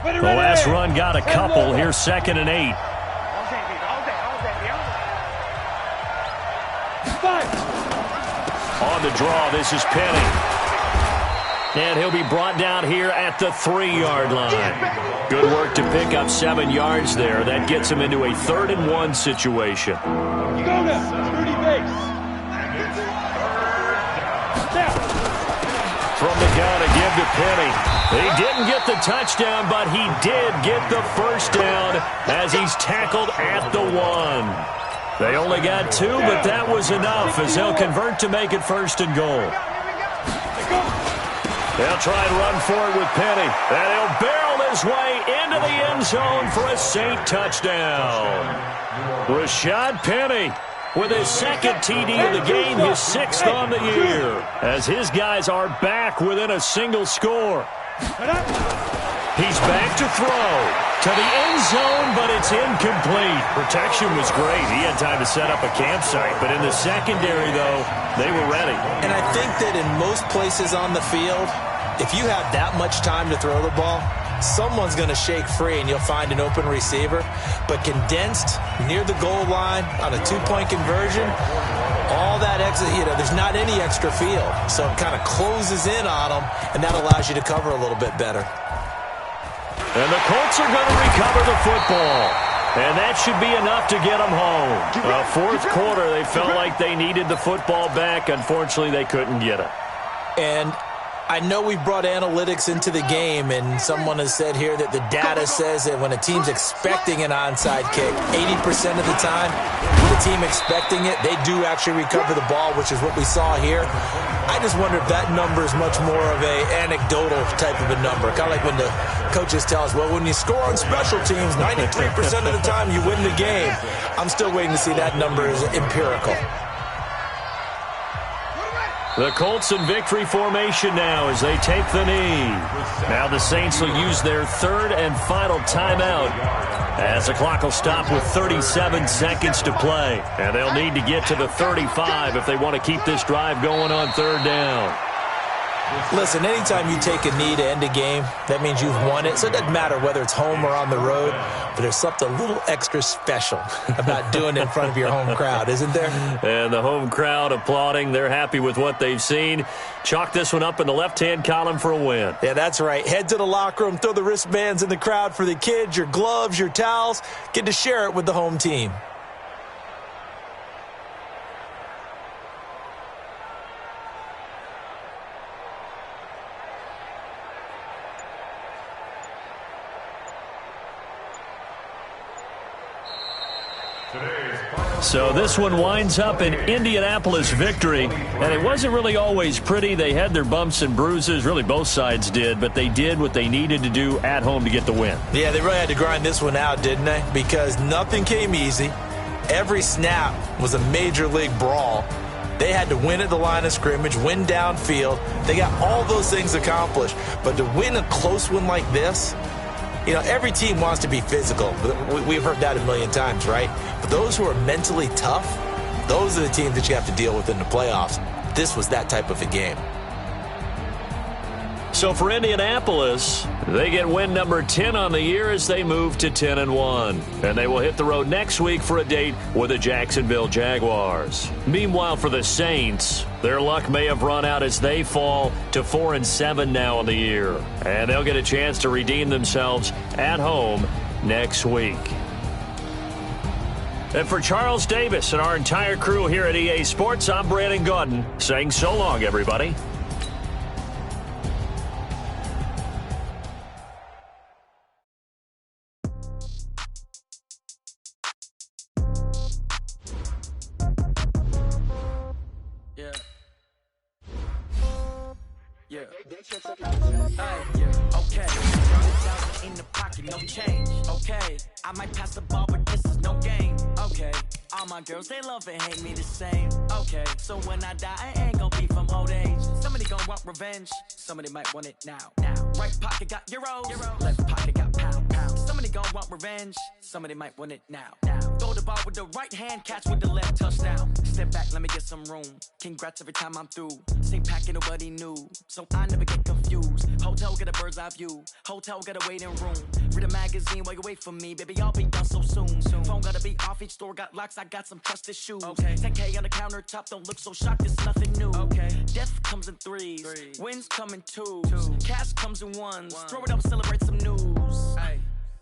The last run got a couple. Here's 2nd and 8. On the draw, this is Penny. And he'll be brought down here at the 3-yard line. Good work to pick up 7 yards there. That gets him into a 3rd and 1 situation. Go now. 30 base. From the gun to give to Penny. He didn't get the touchdown, but he did get the first down as he's tackled at the 1. They only got 2, but that was enough as they'll convert to make it 1st and goal. They'll try and run forward with Penny. And he'll barrel his way into the end zone for a Saint touchdown. Rashad Penny with his 2nd TD of the game, his 6th on the year, as his guys are back within a single score. He's back to throw to the end zone, but it's incomplete. Protection was great. He had time to set up a campsite, but in the secondary, though, they were ready. And I think that in most places on the field, if you have that much time to throw the ball, someone's going to shake free and you'll find an open receiver. But condensed near the goal line on a 2-point conversion, all that exit, there's not any extra field. So it kind of closes in on them, and that allows you to cover a little bit better. And the Colts are going to recover the football. And that should be enough to get them home. Fourth quarter, they felt like they needed the football back. Unfortunately, they couldn't get it. And I know we've brought analytics into the game, and someone has said here that the data says that when a team's expecting an onside kick, 80% of the time, the team expecting it, they do actually recover the ball, which is what we saw here. I just wonder if that number is much more of a anecdotal type of a number. Kind of like when the coaches tell us, well, when you score on special teams, 93% of the time you win the game. I'm still waiting to see that number is empirical. The Colts in victory formation now as they take the knee. Now the Saints will use their 3rd and final timeout as the clock will stop with 37 seconds to play. And they'll need to get to the 35 if they want to keep this drive going on 3rd down. Listen, anytime you take a knee to end a game, that means you've won it. So it doesn't matter whether it's home or on the road, but there's something a little extra special about doing it in front of your home crowd, isn't there? And the home crowd applauding. They're happy with what they've seen. Chalk this one up in the left-hand column for a win. Yeah, that's right. Head to the locker room, throw the wristbands in the crowd for the kids, your gloves, your towels. Get to share it with the home team. So this one winds up in Indianapolis victory, and it wasn't really always pretty. They had their bumps and bruises, really both sides did, but they did what they needed to do at home to get the win. Yeah, they really had to grind this one out, didn't they? Because nothing came easy. Every snap was a major league brawl. They had to win at the line of scrimmage, win downfield. They got all those things accomplished. But to win a close one like this, you know, every team wants to be physical. We've heard that a million times, right? But those who are mentally tough, those are the teams that you have to deal with in the playoffs. This was that type of a game. So for Indianapolis, they get win number 10 on the year as they move to 10-1. And they will hit the road next week for a date with the Jacksonville Jaguars. Meanwhile, for the Saints, their luck may have run out as they fall to 4-7 now on the year. And they'll get a chance to redeem themselves at home next week. And for Charles Davis and our entire crew here at EA Sports, I'm Brandon Gaudin saying so long, everybody. Okay. In the pocket, no change. Okay. I might pass the ball, but this is no game. Okay. All my girls, they love and hate me the same. Okay. So when I die, I ain't gonna be from old age. Somebody gonna want revenge. Somebody might want it now. Right pocket got euros. Left pocket got pound. Somebody gonna want revenge. Somebody might want it now. Throw the ball with the right hand, catch with the left, touchdown. Step back, let me get some room. Congrats every time I'm through. Same packet, nobody knew. So I never get confused. Hotel get a bird's eye view. Hotel got a waiting room. Read a magazine while you wait for me. Baby, I'll be done so soon. Phone gotta be off, each store got locks. I got some trusted shoes. 10K on the countertop, don't look so shocked, it's nothing new. Death comes in threes. Wins come in twos. Cash comes in ones. Throw it up, celebrate some news.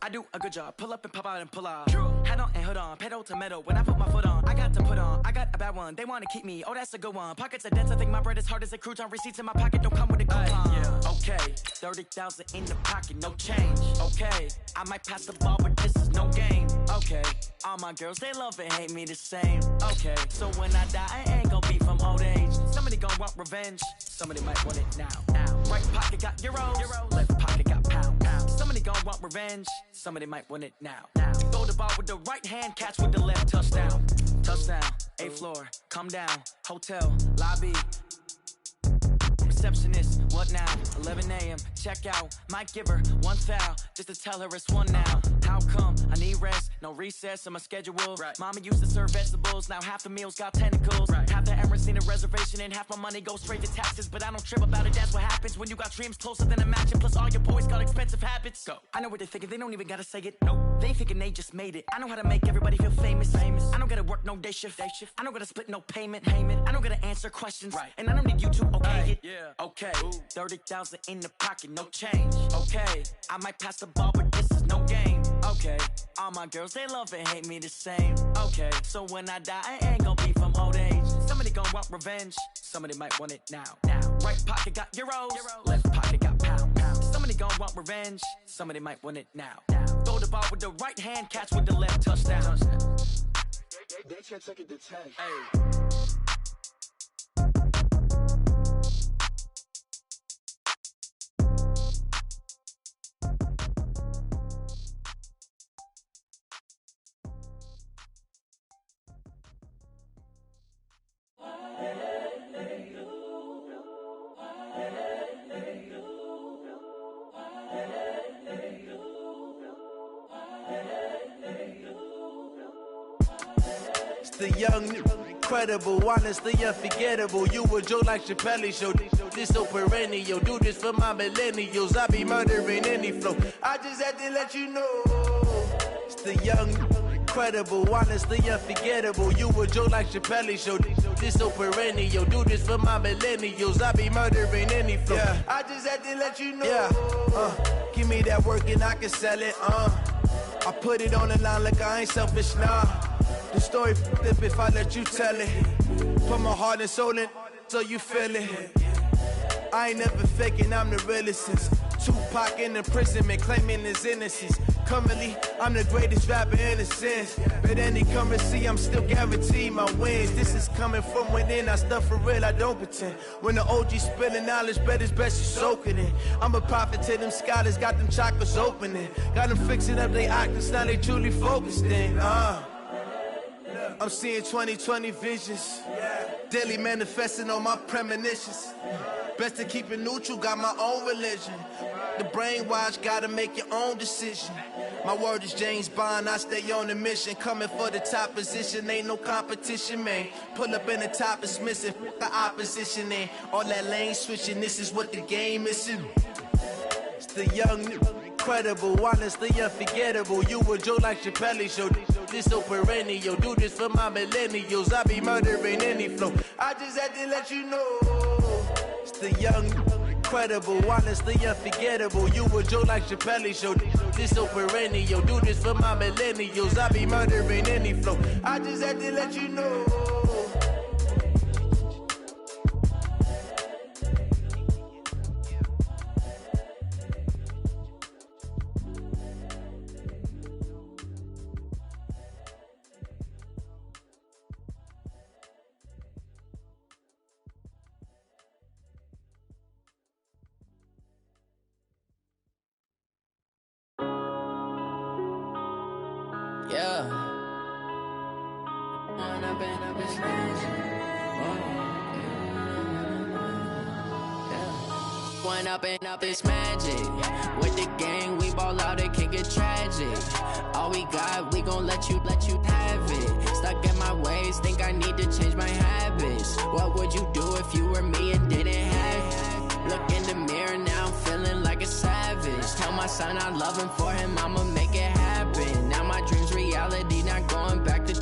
I do a good job. Pull up and pop out and pull out. Head on and hood on. Pedal to metal. When I put my foot on, I got to put on. I got a bad one. They want to keep me. Oh, that's a good one. Pockets are dense. I think my bread is hard as a crouton. Receipts in my pocket don't come with a coupon. Okay. 30,000 in the pocket. No change. Okay. I might pass the ball, but this is no game. Okay. All my girls, they love and hate me the same. Okay. So when I die, I ain't gonna be from old age. Somebody gonna want revenge. Somebody might want it now. Right pocket got euros. Left pocket got pound. Somebody gonna want revenge. Somebody might want it now. Throw the ball with the right hand, catch with the left, touchdown. Touchdown, 8th floor, come down, hotel, lobby. Receptionist, what now? 11 a.m., check out. Might give her one foul, just to tell her it's one now. How come? I need rest, no recess in my schedule. Mama used to serve vegetables, now half the meals got tentacles. Half the errands need a reservation and half my money goes straight to taxes. But I don't trip about it, that's what happens when you got dreams closer than a match. And plus all your boys got expensive habits. Go. I know what they're thinking, they don't even gotta say it. Nope. They thinking they just made it. I know how to make everybody feel famous. I don't gotta work no day shift. I don't gotta split no payment. I don't gotta answer questions. And I don't need you to okay it. Okay, 30,000 in the pocket, no change. Okay, I might pass the ball, but this is no game. Okay, all my girls, they love and hate me the same. Okay, so when I die, I ain't gonna be from old age. Somebody gonna want revenge. Somebody might want it now. Right pocket got euros. Left pocket got pound. Somebody gonna want revenge. Somebody might want it now. Throw the ball with the right hand, catch with the left, touchdown. They can't take it to 10. The young Incredible, honestly unforgettable. You a joke like Chappelle Show. This so perennial. Do this for my millennials. I be murdering any flow. I just had to let you know. It's the young, incredible, honestly unforgettable. You a joke like Chappelle Show. This so perennial. Do this for my millennials. I be murdering any flow. Yeah. I just had to let you know. Yeah. Give me that work and I can sell it. I put it on the line like I ain't selfish, nah. The story flip if I let you tell it. Put my heart and soul in so you feel it. I ain't never faking, I'm the realest since Tupac in imprisonment, claiming his innocence. Currently, I'm the greatest rapper in a sense. But any currency, I'm still guaranteed my wins. This is coming from within, I stuff for real, I don't pretend. When the OG spilling knowledge, bet it's best you soak it in. I'm a prophet to them scholars, got them chakras opening. Got them fixing up they octaves, now they truly focused in. I'm seeing 2020 visions. Daily manifesting on my premonitions. Best to keep it neutral, got my own religion. The brainwash, gotta make your own decision. My word is James Bond, I stay on the mission. Coming for the top position, ain't no competition, man. Pull up in the top, it's missing, the opposition, and all that lane switching, this is what the game is. It's the young, incredible, honestly unforgettable. You a joke like Chappelle Show. This so perennial. Do this for my millennials. I be murdering any flow. I just had to let you know. It's the young, incredible, honestly unforgettable. You a joke like Chappelle Show. This so perennial. Do this for my millennials. I be murdering any flow. I just had to let you know. Yeah. One up and up is magic. With the gang, we ball out, it can get tragic. All we got, we gon' let you have it. Stuck in my ways, think I need to change my habits. What would you do if you were me and didn't have it? Look in the mirror, now I'm feeling like a savage. Tell my son I love him, for him I'ma make it happen. Now my dream's reality, not going back to.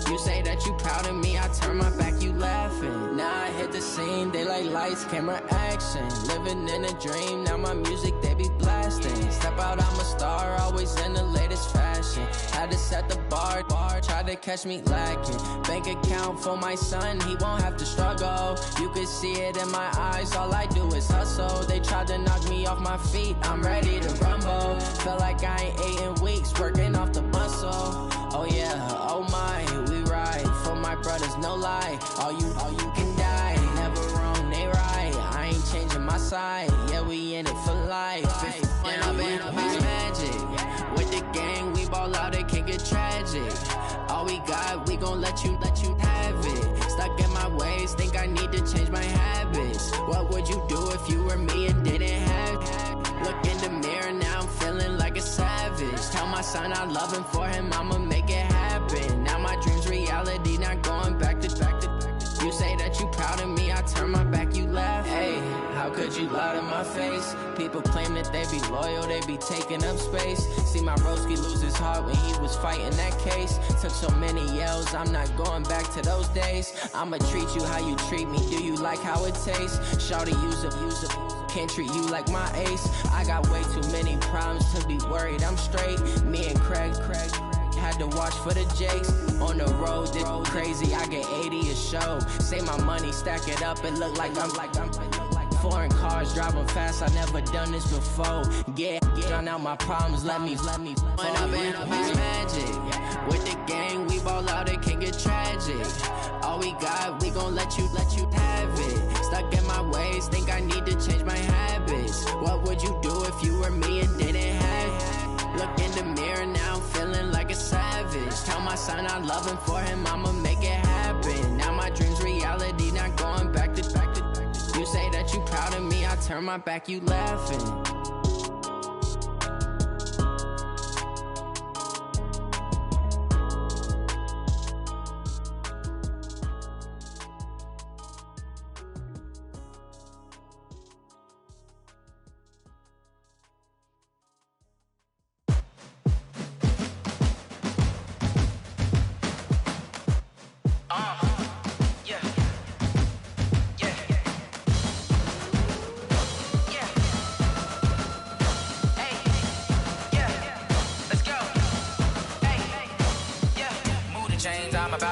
You say that you proud of me, I turn my back, you laughing. Now I hit the scene, they like lights, camera, action. Living in a dream, now my music, they be blasting. Step out, I'm a star, always in the latest fashion. Had to set the bar, tried to catch me lacking. Bank account for my son, he won't have to struggle. You could see it in my eyes, all I do is hustle. They tried to knock me off my feet, I'm ready to rumble. Felt like I ain't ate in weeks, working off the muscle. Oh yeah, oh my, we ride for my brothers, no lie. All you can die, never wrong, they right. I ain't changing my side, yeah, we in it for life. When up and up is magic. With the gang, we ball out, it can get tragic. All we got, we gon' let you have it. Stuck in my ways, think I need to change my habits. What would you do if you were me and didn't have it? Look in the mirror, now I'm feeling like a savage. Tell my son I love him, for him I'ma make it happen. Now my dream's reality, not going back to. You say that you proud of me, I turn my back, you laugh. Hey, how could you lie to my face? People claim that they be loyal, they be taking up space. See my broski lose his heart when he was fighting that case. Took so many yells, I'm not going back to those days. I'ma treat you how you treat me, do you like how it tastes? Shawty, use up, can't treat you like my ace. I got way too many problems to be worried, I'm straight. Me and Craig had to watch for the Jakes. On the road, this crazy, I get 80 a show. Say my money, stack it up, it look like I'm foreign cars, driving fast, I never done this before. Yeah, drown out my problems, let me When up and up is magic. With the gang, we ball out, it can get tragic. All we got, we gon' let you have it. Stuck in my ways, think I need to change my habits. What would you do if you were me and didn't have it? Look in the mirror, now I'm feeling like a savage. Tell my son I love him, for him I'ma make it happen. Now my dream's reality, not going back to. You say that you proud of me, I turn my back, you laughing.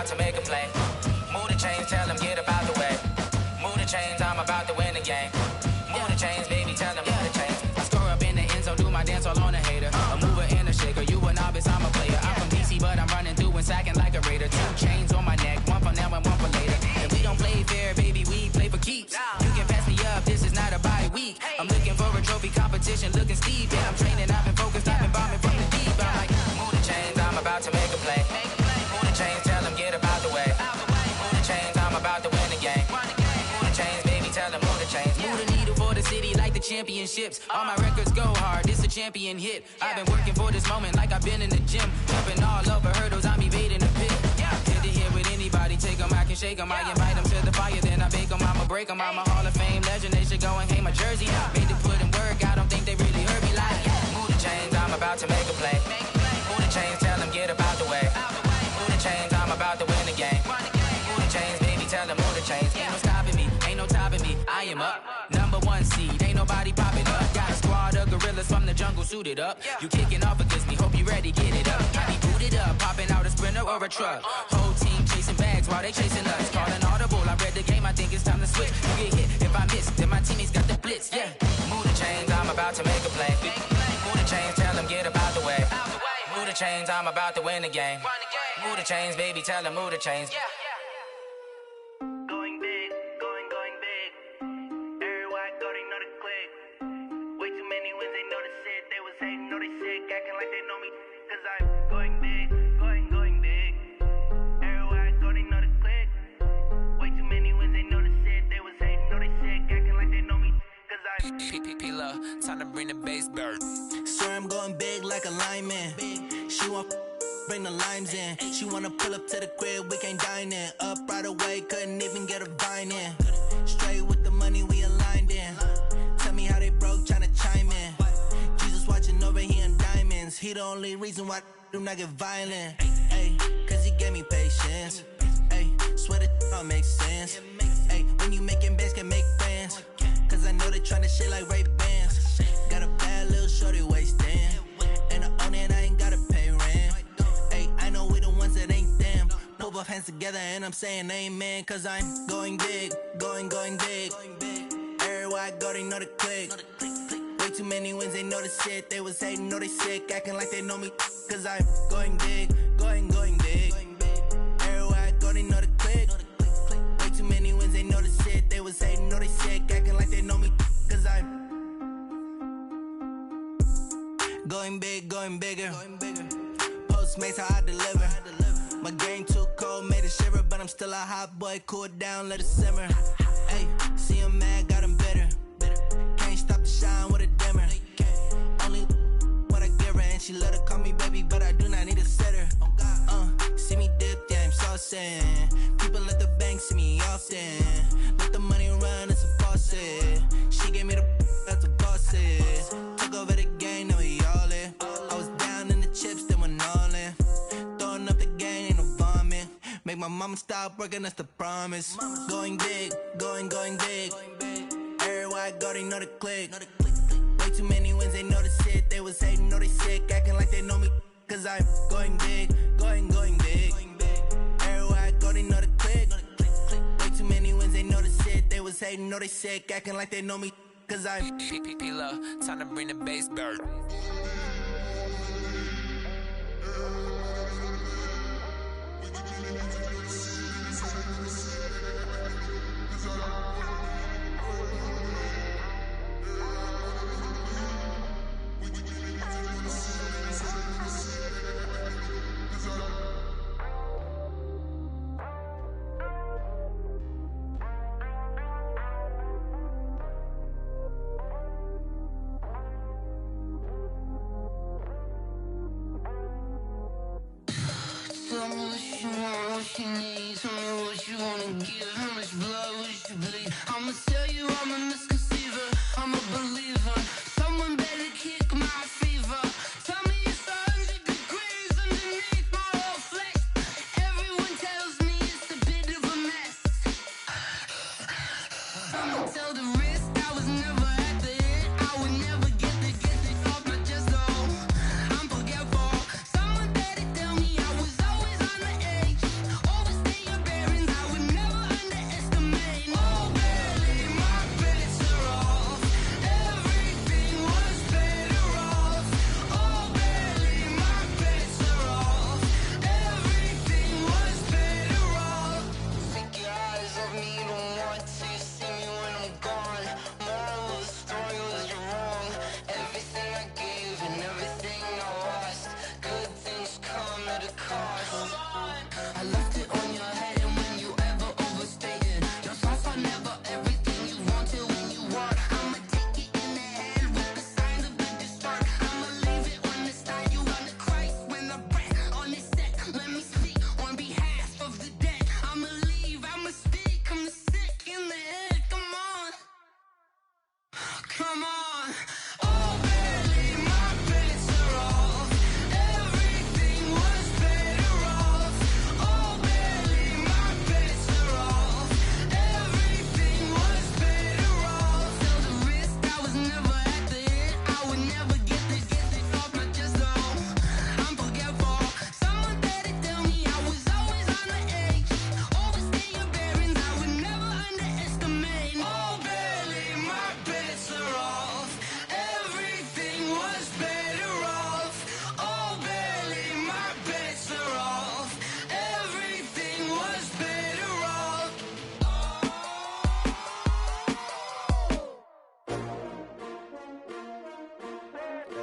about to make a play. Move the chains, tell them get about the way. Move the chains, I'm about to win the game. Move the chains, baby, tell them move the chains. I score up in the end zone, do my dance all on a hater. A mover and a shaker, you a novice, I'm a player. I'm from DC, but I'm running through and sacking like a raider. 2 chains on my neck, one for now and one for later. And we don't play fair, baby, we play for keeps. You can pass me up, this is not a bye week. I'm looking for a trophy competition, looking steep. Yeah, I'm training, I've been focused, I've been bombing from the deep. I'm like, move the chains, I'm about to make a play. Move the chains, tell them get about the way. Move the chains, I'm about to win the game. Move the chains, baby, tell them move the chains. Move the needle for the city like the championships. All my records go hard, this a champion hit. I've been working for this moment like I've been in the gym. Jumping all over hurdles, I'm evading the pit. Hit to hit with anybody, take them, I can shake them. I invite them to the fire, then I bake them, I'ma break them. I'm a Hall of Fame legend, they should go and hang my jersey. Made to put in work, I don't think they really heard me like. Move the chains, I'm about to make a play. Move the chains, tell them get about the way. Move the chains, I'm about to win the game. Move the chains, baby, tell them move the chains. Ain't no stopping me, ain't no topping me, I am up. #1 seed, ain't nobody popping up. Got a squad of gorillas from the jungle suited up. You kicking off against me, hope you ready, get it up. I be booted up, popping out a sprinter or a truck. Whole team chasing bags while they chasing us. Calling audible, I read the game, I think it's time to switch. You get hit, if I miss, then my teammates got the blitz, yeah. Move the chains, I'm about to make a play. Move the chains, tell them get about the way. Move the chains, I'm about to win the game. Move the chains, baby, tell them move the chains. Going big, going big. Everywhere I go, they know the click. Way too many wins, they know the shit. They was hating, know they sick, acting like they know me. Cause I'm going big, going big. Everywhere I go, they know the click. Way too many wins, they know the shit. They was hating, know they sick, acting like they know me. Cause I'm P-P-P-Love, time to bring the bass bird. Swear I'm going big like a lineman. She want bring the limes in. She wanna pull up to the crib, we can't dine in. Up right away, couldn't even get a vine in. Straight with the money we aligned in. Tell me how they broke, tryna chime in. Jesus watching over here in diamonds. He the only reason why I do not get violent. Ay, cause he gave me patience. Ay, swear that all makes sense. Ay, when you making bands, can make friends. Cause I know they tryna shit like Ray-Bans. Got a bad little shorty wasting. And I own it, I ain't gotta pay rent. Ay, I know we the ones that ain't them. Put both hands together and I'm saying amen. Cause I'm going big, going big. Everywhere I go, they know the click. Way too many wins, they know the shit. They was hating, know they sick, acting like they know me. Cause I'm going big, going big. Everywhere I go, they know the click. Way too many wins, they know the shit. They was hating, know they sick, acting like they know me. Cause I'm going big, going bigger. Postmates, how I deliver. My game too cold, made it shiver. But I'm still a hot boy, cool it down, let it simmer. Hey, see him mad, got him bitter. Can't stop the shine with a dimmer. Only what I give her, and she let her call me baby, but I do not need a sitter. See me dip, yeah, I'm saucing. People at the bank see me often. Let the money run, it's a faucet. She gave me the that's a boss it. Took over the game, now we all in. I was down in the chips, then went all in. Throwing up the game, ain't no vomit. Make my mama stop working, that's the promise. Going big, going big. Everywhere I go, they know the click. Way too many wins, they know the shit. They was hating, know they sick, acting like they know me. Cause I'm going big, going big. Everywhere I go, they know the click. Way too many wins, they know the shit. They was hating, know they sick, acting like they know me. Cause I'm P-P-P-Love, time to bring the bass bird. Tell me what you want, what you need. Tell me what you wanna give. How much blood would you bleed? I'ma tell you I'm a misconceiver. I'm a believer. Someone better kick my fever. Tell me it's 100 degrees underneath my whole flesh. Everyone tells me it's a bit of a mess. I'ma tell the risk I was never at the end. I would never get it off my chest, though. I'm forgetful. Someone better tell me I was always on the edge. Always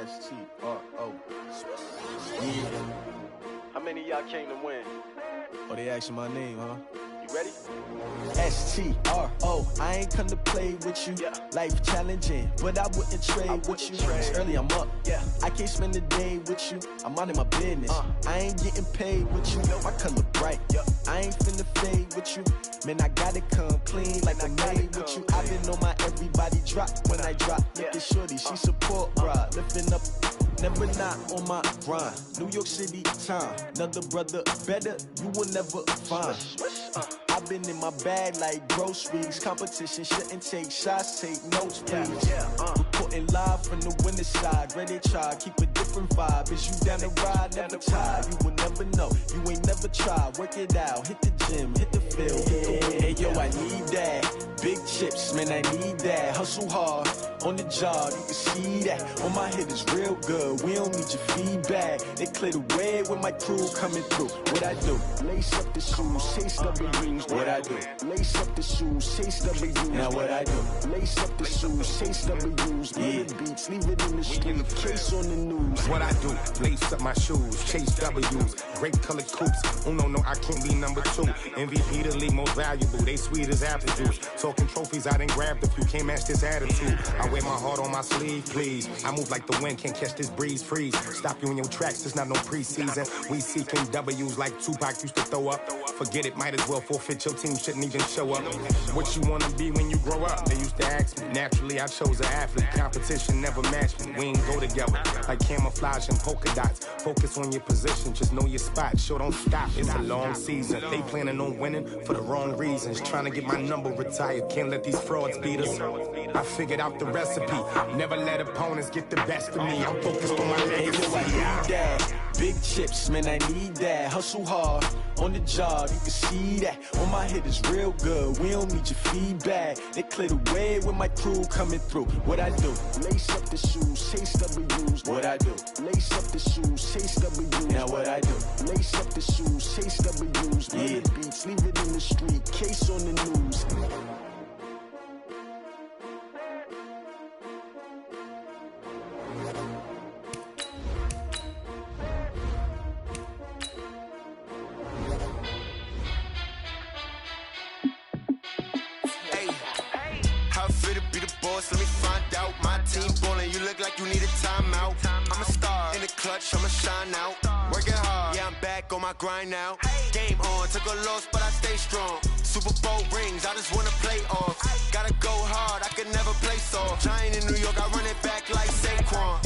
S-T-R-O. Yeah. How many of y'all came to win? Oh, they asking my name, huh? You ready? S-T-R-O. I ain't come to play with you. Yeah. Life challenging, but I wouldn't trade with you. It's early, I'm up. Yeah. I can't spend the day with you. I'm out of my business. I ain't getting paid with you. My color bright. I ain't finna fade with you. Man, I gotta come clean like I'm made with you. I've been on my everybody drop when I drop. Look at shorty, she support ride. Lifting up, never not on my grind. New York City time. Another brother better, you will never find. I've been in my bag like groceries. Competition shouldn't take shots, take notes, please. Reporting live from the winter side. Ready to try, keep a different vibe. Is you down the ride, never tired. You will never know, you ain't never tried. Work it out, hit the gym, hit the field. Hey yo, I need that. Big chips, man, I need that. Hustle hard, on the job, you can see that. On my head is real good, we don't need your feedback. They clear the way with my crew coming through. What I do? Lace up the shoes, chase W's. What I do? Lace up the shoes, chase W's. Now what I do? Lace up the shoes, chase W's. Yeah. The beats, leave it in the street, case on the news. What I do? Lace up my shoes, chase W's. Grape colored coops. Oh no, I can't be number 2. MVP the league most valuable. They sweet as apple juice. Talking trophies, I didn't grab the few. Can't match this attitude. I wear my heart on my sleeve, please. I move like the wind, can't catch this breeze, freeze. Stop you in your tracks, there's not no preseason. We seeking W's like Tupac used to throw up. Forget it, might as well forfeit. Your team shouldn't even show up. What you wanna be when you grow up? They used to ask me. Naturally, I chose an athlete. Competition never matched me. We ain't go together like camouflage and polka dots. Focus on your position, just know your spot. Sure, don't stop. It's a long season. They planning on winning for the wrong reasons. Trying to get my number retired. Can't let these frauds beat us. I figured out the recipe. Never let opponents get the best of me. I'm focused on my legacy. Big chips, man, I need that. Hustle hard, on the job, you can see that. On my head is real good, we don't need your feedback. They clear the way with my crew coming through. What I do? Lace up the shoes, chase W's. What I do? Lace up the shoes, chase W's. Now what I do? Lace up the shoes, chase W's. Yeah. The beats, leave it in the street, case on the news. Let me find out. My team ballin', you look like you need a timeout. I'm a star in the clutch, I'ma shine out. Working hard, yeah, I'm back on my grind now. Game on, took a loss, but I stay strong. Super Bowl rings, I just wanna play off. Gotta go hard, I could never play soft. Giant in New York, I run it back like Saquon.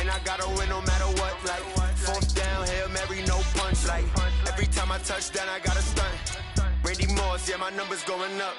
And I gotta win no matter what, like fourth down, Hail Mary, no punch. Like every time I touch down, I gotta stunt. Randy Moss, yeah, my numbers going up.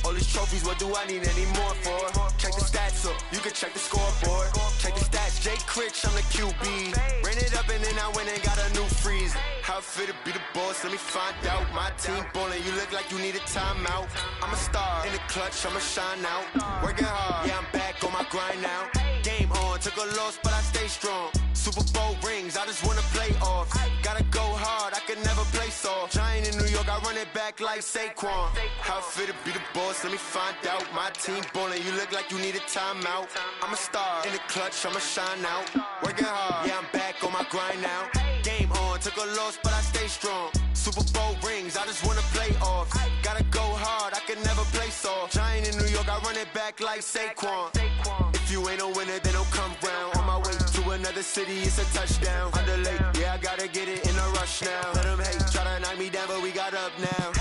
All these trophies, what do I need any more for? Check the stats up, you can check the scoreboard. Check the stats, Jake Critch, I'm the QB. Ran it up and then I went and got a new freeze. How it fit to be the boss, let me find out. My team ballin', you look like you need a timeout. I'm a star in the clutch, I'ma shine out. Working hard, yeah, I'm back on my grind now. Game on, took a loss, but I stay strong. Super Bowl rings, I just wanna play off. Gotta go hard, I could never play soft. Giant in New York, I run it back like Saquon. How it fit to be the boss, let me find out. My team ballin', you look like you need a timeout. I'm a star in the clutch, I'ma shine out. Working hard, yeah, I'm back on my grind now. Game on, took a loss, but I stay strong. Super Bowl rings, I just wanna play off. Gotta go hard, I could never play soft. Giant in New York, I run it back like Saquon. If you ain't a winner, then don't come round. On my way to another city, it's a touchdown. Underlay, yeah, I gotta get it in a rush now. Let them hate, try to knock me down, but we got up now.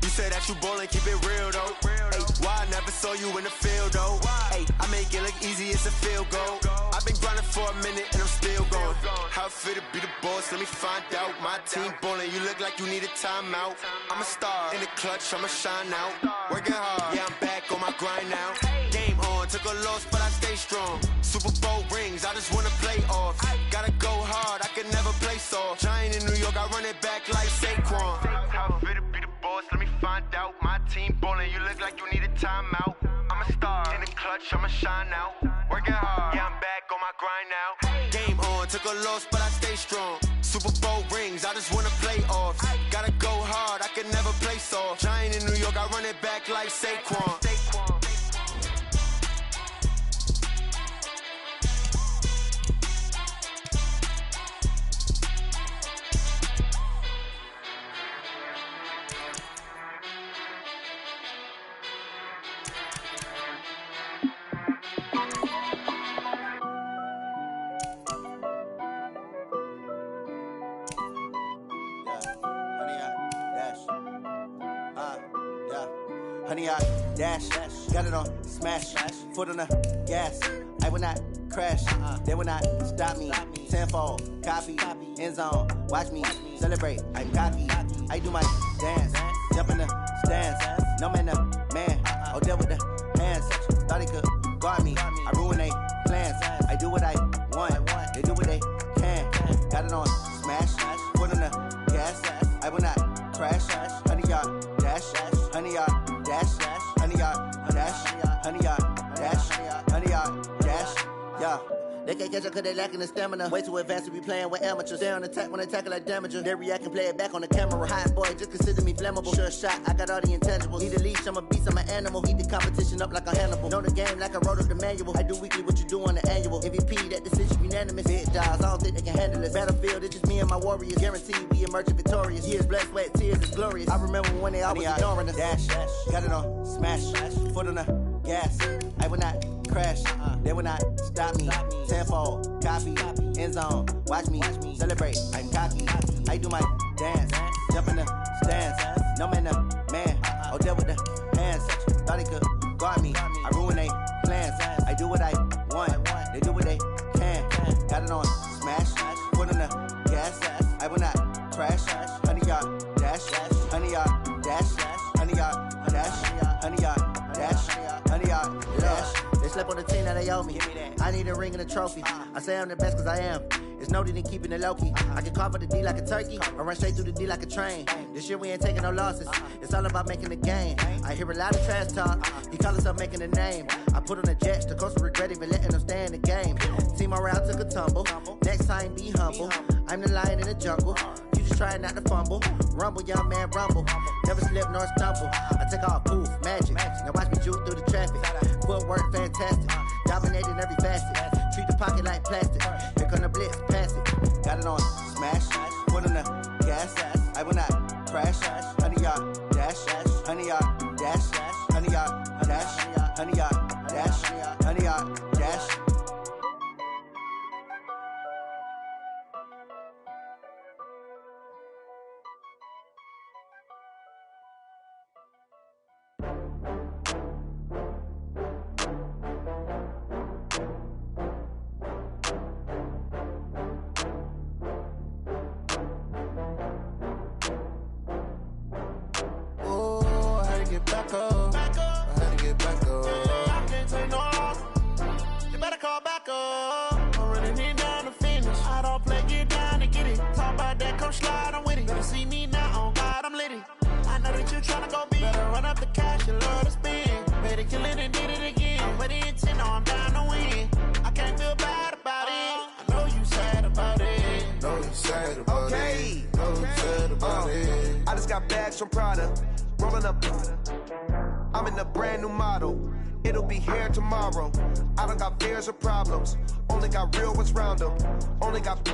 You say that you ballin', keep it real though. Hey, why I never saw you in the field though? Hey, I make it look easy, it's a field goal. I've been grinding for a minute and I'm still going. How it fit to be the boss, let me find out. My team ballin', you look like you need a timeout. I'm a star in the clutch, I'ma shine out. Working hard, yeah, I'm back on my grind now. Game on, took a loss, but I stay strong. Super Bowl rings, I just wanna play off. Gotta go hard, I could never play soft. Giant in New York, I run it back like Saquon. How it fit to be the boss, let me find out. My team ballin', you look like you need a timeout. I'm a star in the clutch, I'ma shine out. Working hard, yeah, I'm back on my grind now. Game on, took a loss, but I stay strong. Super Bowl rings, I just wanna play off. Gotta go hard, I could never play soft. Giant in New York, I run it back like Saquon. 100 yard dash. Got it on smash. Foot on the gas. I will not crash. They will not stop me. Tenfold, copy, end zone. Watch me celebrate. I'm cocky. I do my dance. Jump in the stands. No man, no man. Oh, deal with the hands. Thought he could guard me. I ruin they plans. I do what I want. They do what they can. Got it on smash. Foot on the gas. I will not crash. 100 yard dash. 100 yard dash. 100 yard dash. 100 yard dash. 100 yard dash. Yeah. They can't catch up cause they lacking the stamina. Way too advanced to be playing with amateurs. Stay on attack when they tackle like damager. They react and play it back on the camera. Hot boy, just consider me flammable. Sure shot, I got all the intangibles. Need a leash, I'm a beast, I'm an animal. Heat the competition up like a Hannibal. Know the game like I wrote up the manual. I do weekly what you do on the annual. MVP, that decision unanimous. Big jobs, I don't think they can handle this. Battlefield, it's just me and my warriors. Guaranteed we emerging victorious. Years, blood, sweat, tears, it's glorious. I remember when they always ignoring us. Dash, got it on smash. Foot on the gas. I will not crash. They will not stop me. Tenfold, copy, end zone. Watch me celebrate. I'm cocky. I do my dance. Jump in the stands. No man, no man. Oh, deal with the hands. Thought he could guard me. I ruin they plans. I do what I want. They do what they can. Got it on smash. Foot on the gas. I will not crash. 100 yard dash. 100 yard dash. 100 yard dash. 100 yard dash. 100 yard dash. They slept on the team that they owe me. I need a ring and a trophy. I say I'm the best cause I am. It's no need in keeping it low-key. I can carve up the D like a turkey or run straight through the D like a train. This year we ain't taking no losses. It's all about making the game. I hear a lot of trash talk. He call himself making a name. I put on the jets. The coach will regret even letting them stay in the game. Team around took a tumble. Next time be humble. I'm the lion in the jungle. You just try not to fumble. Rumble, young man, rumble. Never slip nor stumble. I take off, poof, magic. Now watch me juke through the traffic. Footwork fantastic. Dominating every facet. Treat the pocket like plastic. Here come the blitz, pass it. Got it on smash. Foot on the gas. I will not crash. 100 yard dash. 100 yard dash. 100 yard dash. 100 yard dash. 100 yard dash. Back up. I had to get back up. I can't take no loss. You better call back up. I'm running it down to finish. I don't play, get down to get it. Talk about that, come slide, I'm with it. Better see me now, on God, I'm litty. I know that you tryna go big. Better run up the cash, you love to spend. Better kill it and did it again. But the intent, no, I'm down to win. I can't feel bad about it. I know you sad about it. Know you sad about it. Know you sad about it. I just got bags from Prada. Rolling up, I'm in a brand new model. It'll be here tomorrow. I don't got fears or problems. Only got real ones round them. Only got.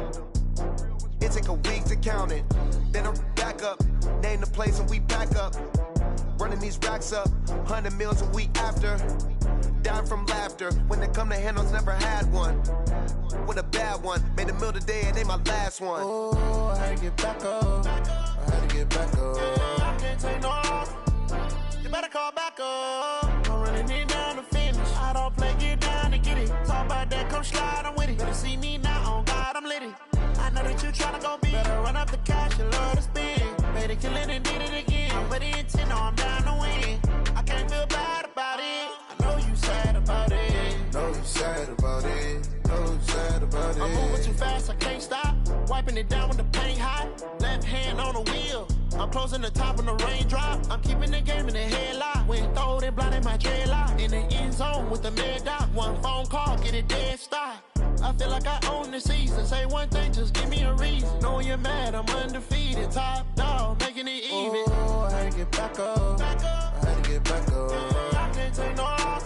It take a week to count it. Then I'm back up. Name the place and we back up. Running these racks up. 100 meals a week after. Down from laughter. When they come to handles, never had one. With a bad one. Made a meal today and ain't my last one. Oh, I had to get back up. I had to get back up. I can't take no loss. You better call back up. I'm running it down to finish. I don't play, get down to get it. Talk about that, come slide, I'm with it. Better see me now, on God, I'm litty. I know that you tryna go big. Better run up the cash, you love to spend. Better kill it and did it again. But the intent, no, I'm down to win. I can't feel bad about it. I know you sad about it. Know you sad about it. Know you sad about it. I'm moving too fast, I can't stop. Wiping it down with the paint hot. Left hand on the wheel. I'm closing the top when the raindrop. I'm keeping the game in the headlock. When throwed and blinded my dreadlock. In the end zone with the mad dot. One phone call, get it dead stop. I feel like I own the season. Say one thing, just give me a reason. Knowing you're mad, I'm undefeated. Top dog, making it even. Oh, I had to get back up. I had to get back up. I can't take no loss.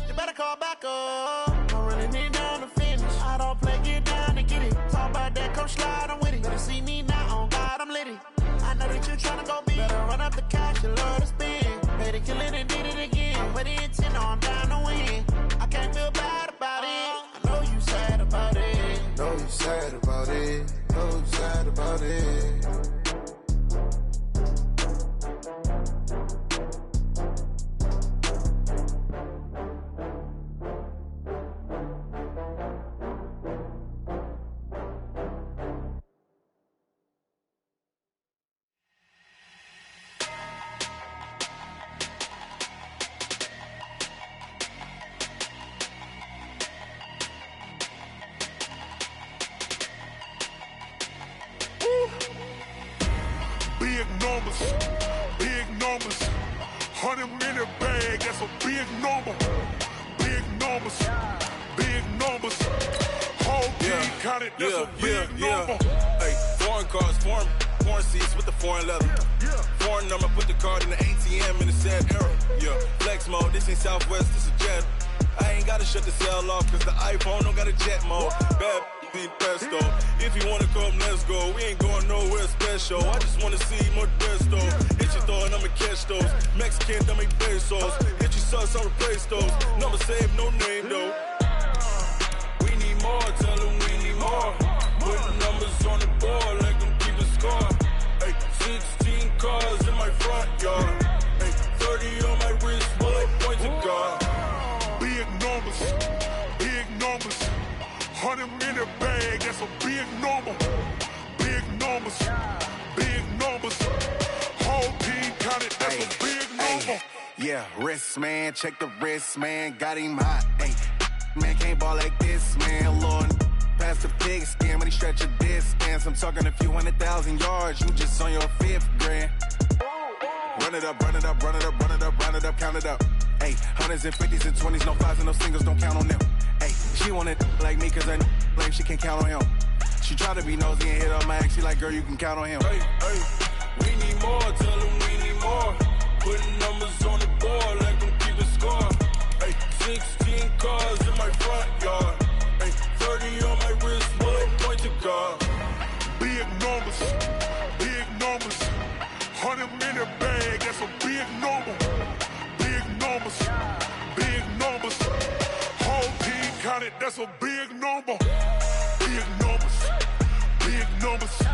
You better call back up. I'm running it down to finish. I don't play, get down to get it. Talk about that, come slide, I'm with it. Better see me now, on God, I'm litty. I know that you tryna go big. Better run up the cash, you love to spend. Better kill it and did it again. But the intent, no, I'm down to win. I can't feel bad about it. I know you sad about it. Know you sad about it. Know you sad about it. numbers, big numbers. 100 minute bag, that's a big number. Big numbers, big numbers. Whole team counted, that's a big number. Hey, foreign cars, foreign seats with the foreign leather. Foreign number, put the card in the ATM in the sad era. Yeah, flex mode, this ain't Southwest, this a jet. I ain't gotta shut the cell off, cause the iPhone don't got a jet mode. Bad be pesto. If you wanna come, let's go. We ain't going nowhere special. I just wanna see more pesto. Hit your throw and I'ma catch those. Mexican, dummy pesos. Hit your sus, I'll replace those. Number saved, no name though. We need more, tell them we need more. Putting numbers on the board like them keep a score. Hey, 16 cars in my front yard. Hey, 30 on my wrist, while I point to God. Big numbers, big numbers. 100 minute bag, that's a big number. Big numbers, big numbers. Whole team counted, that's a big number. Yeah, wrist man, check the wrist man, got him hot. Ay, man can't ball like this, man. Lord, past the pig skin, but he stretch a distance. I'm talking a few 100,000 yards, you just on your 5th grand. Run it up, run it up, run it up, run it up, run it up, count it up. Ay, hundreds and 50s and 20s, no 5s and no singles, don't count on them. Ay, she want it like me, cause I like she can't count on him. She try to be nosy and hit on my ex, she like, girl, you can count on him. Hey, hey, we need more, tell them we need more. Putting numbers on the board like them keep a score. Hey, 16 cars in my front yard. Hey, 30 on my wrist, while I point to God. Big numbers, big numbers. 100 minute bag, that's a big number. Big numbers, big numbers. Whole team counted, that's a big number. Big numbers, big numbers.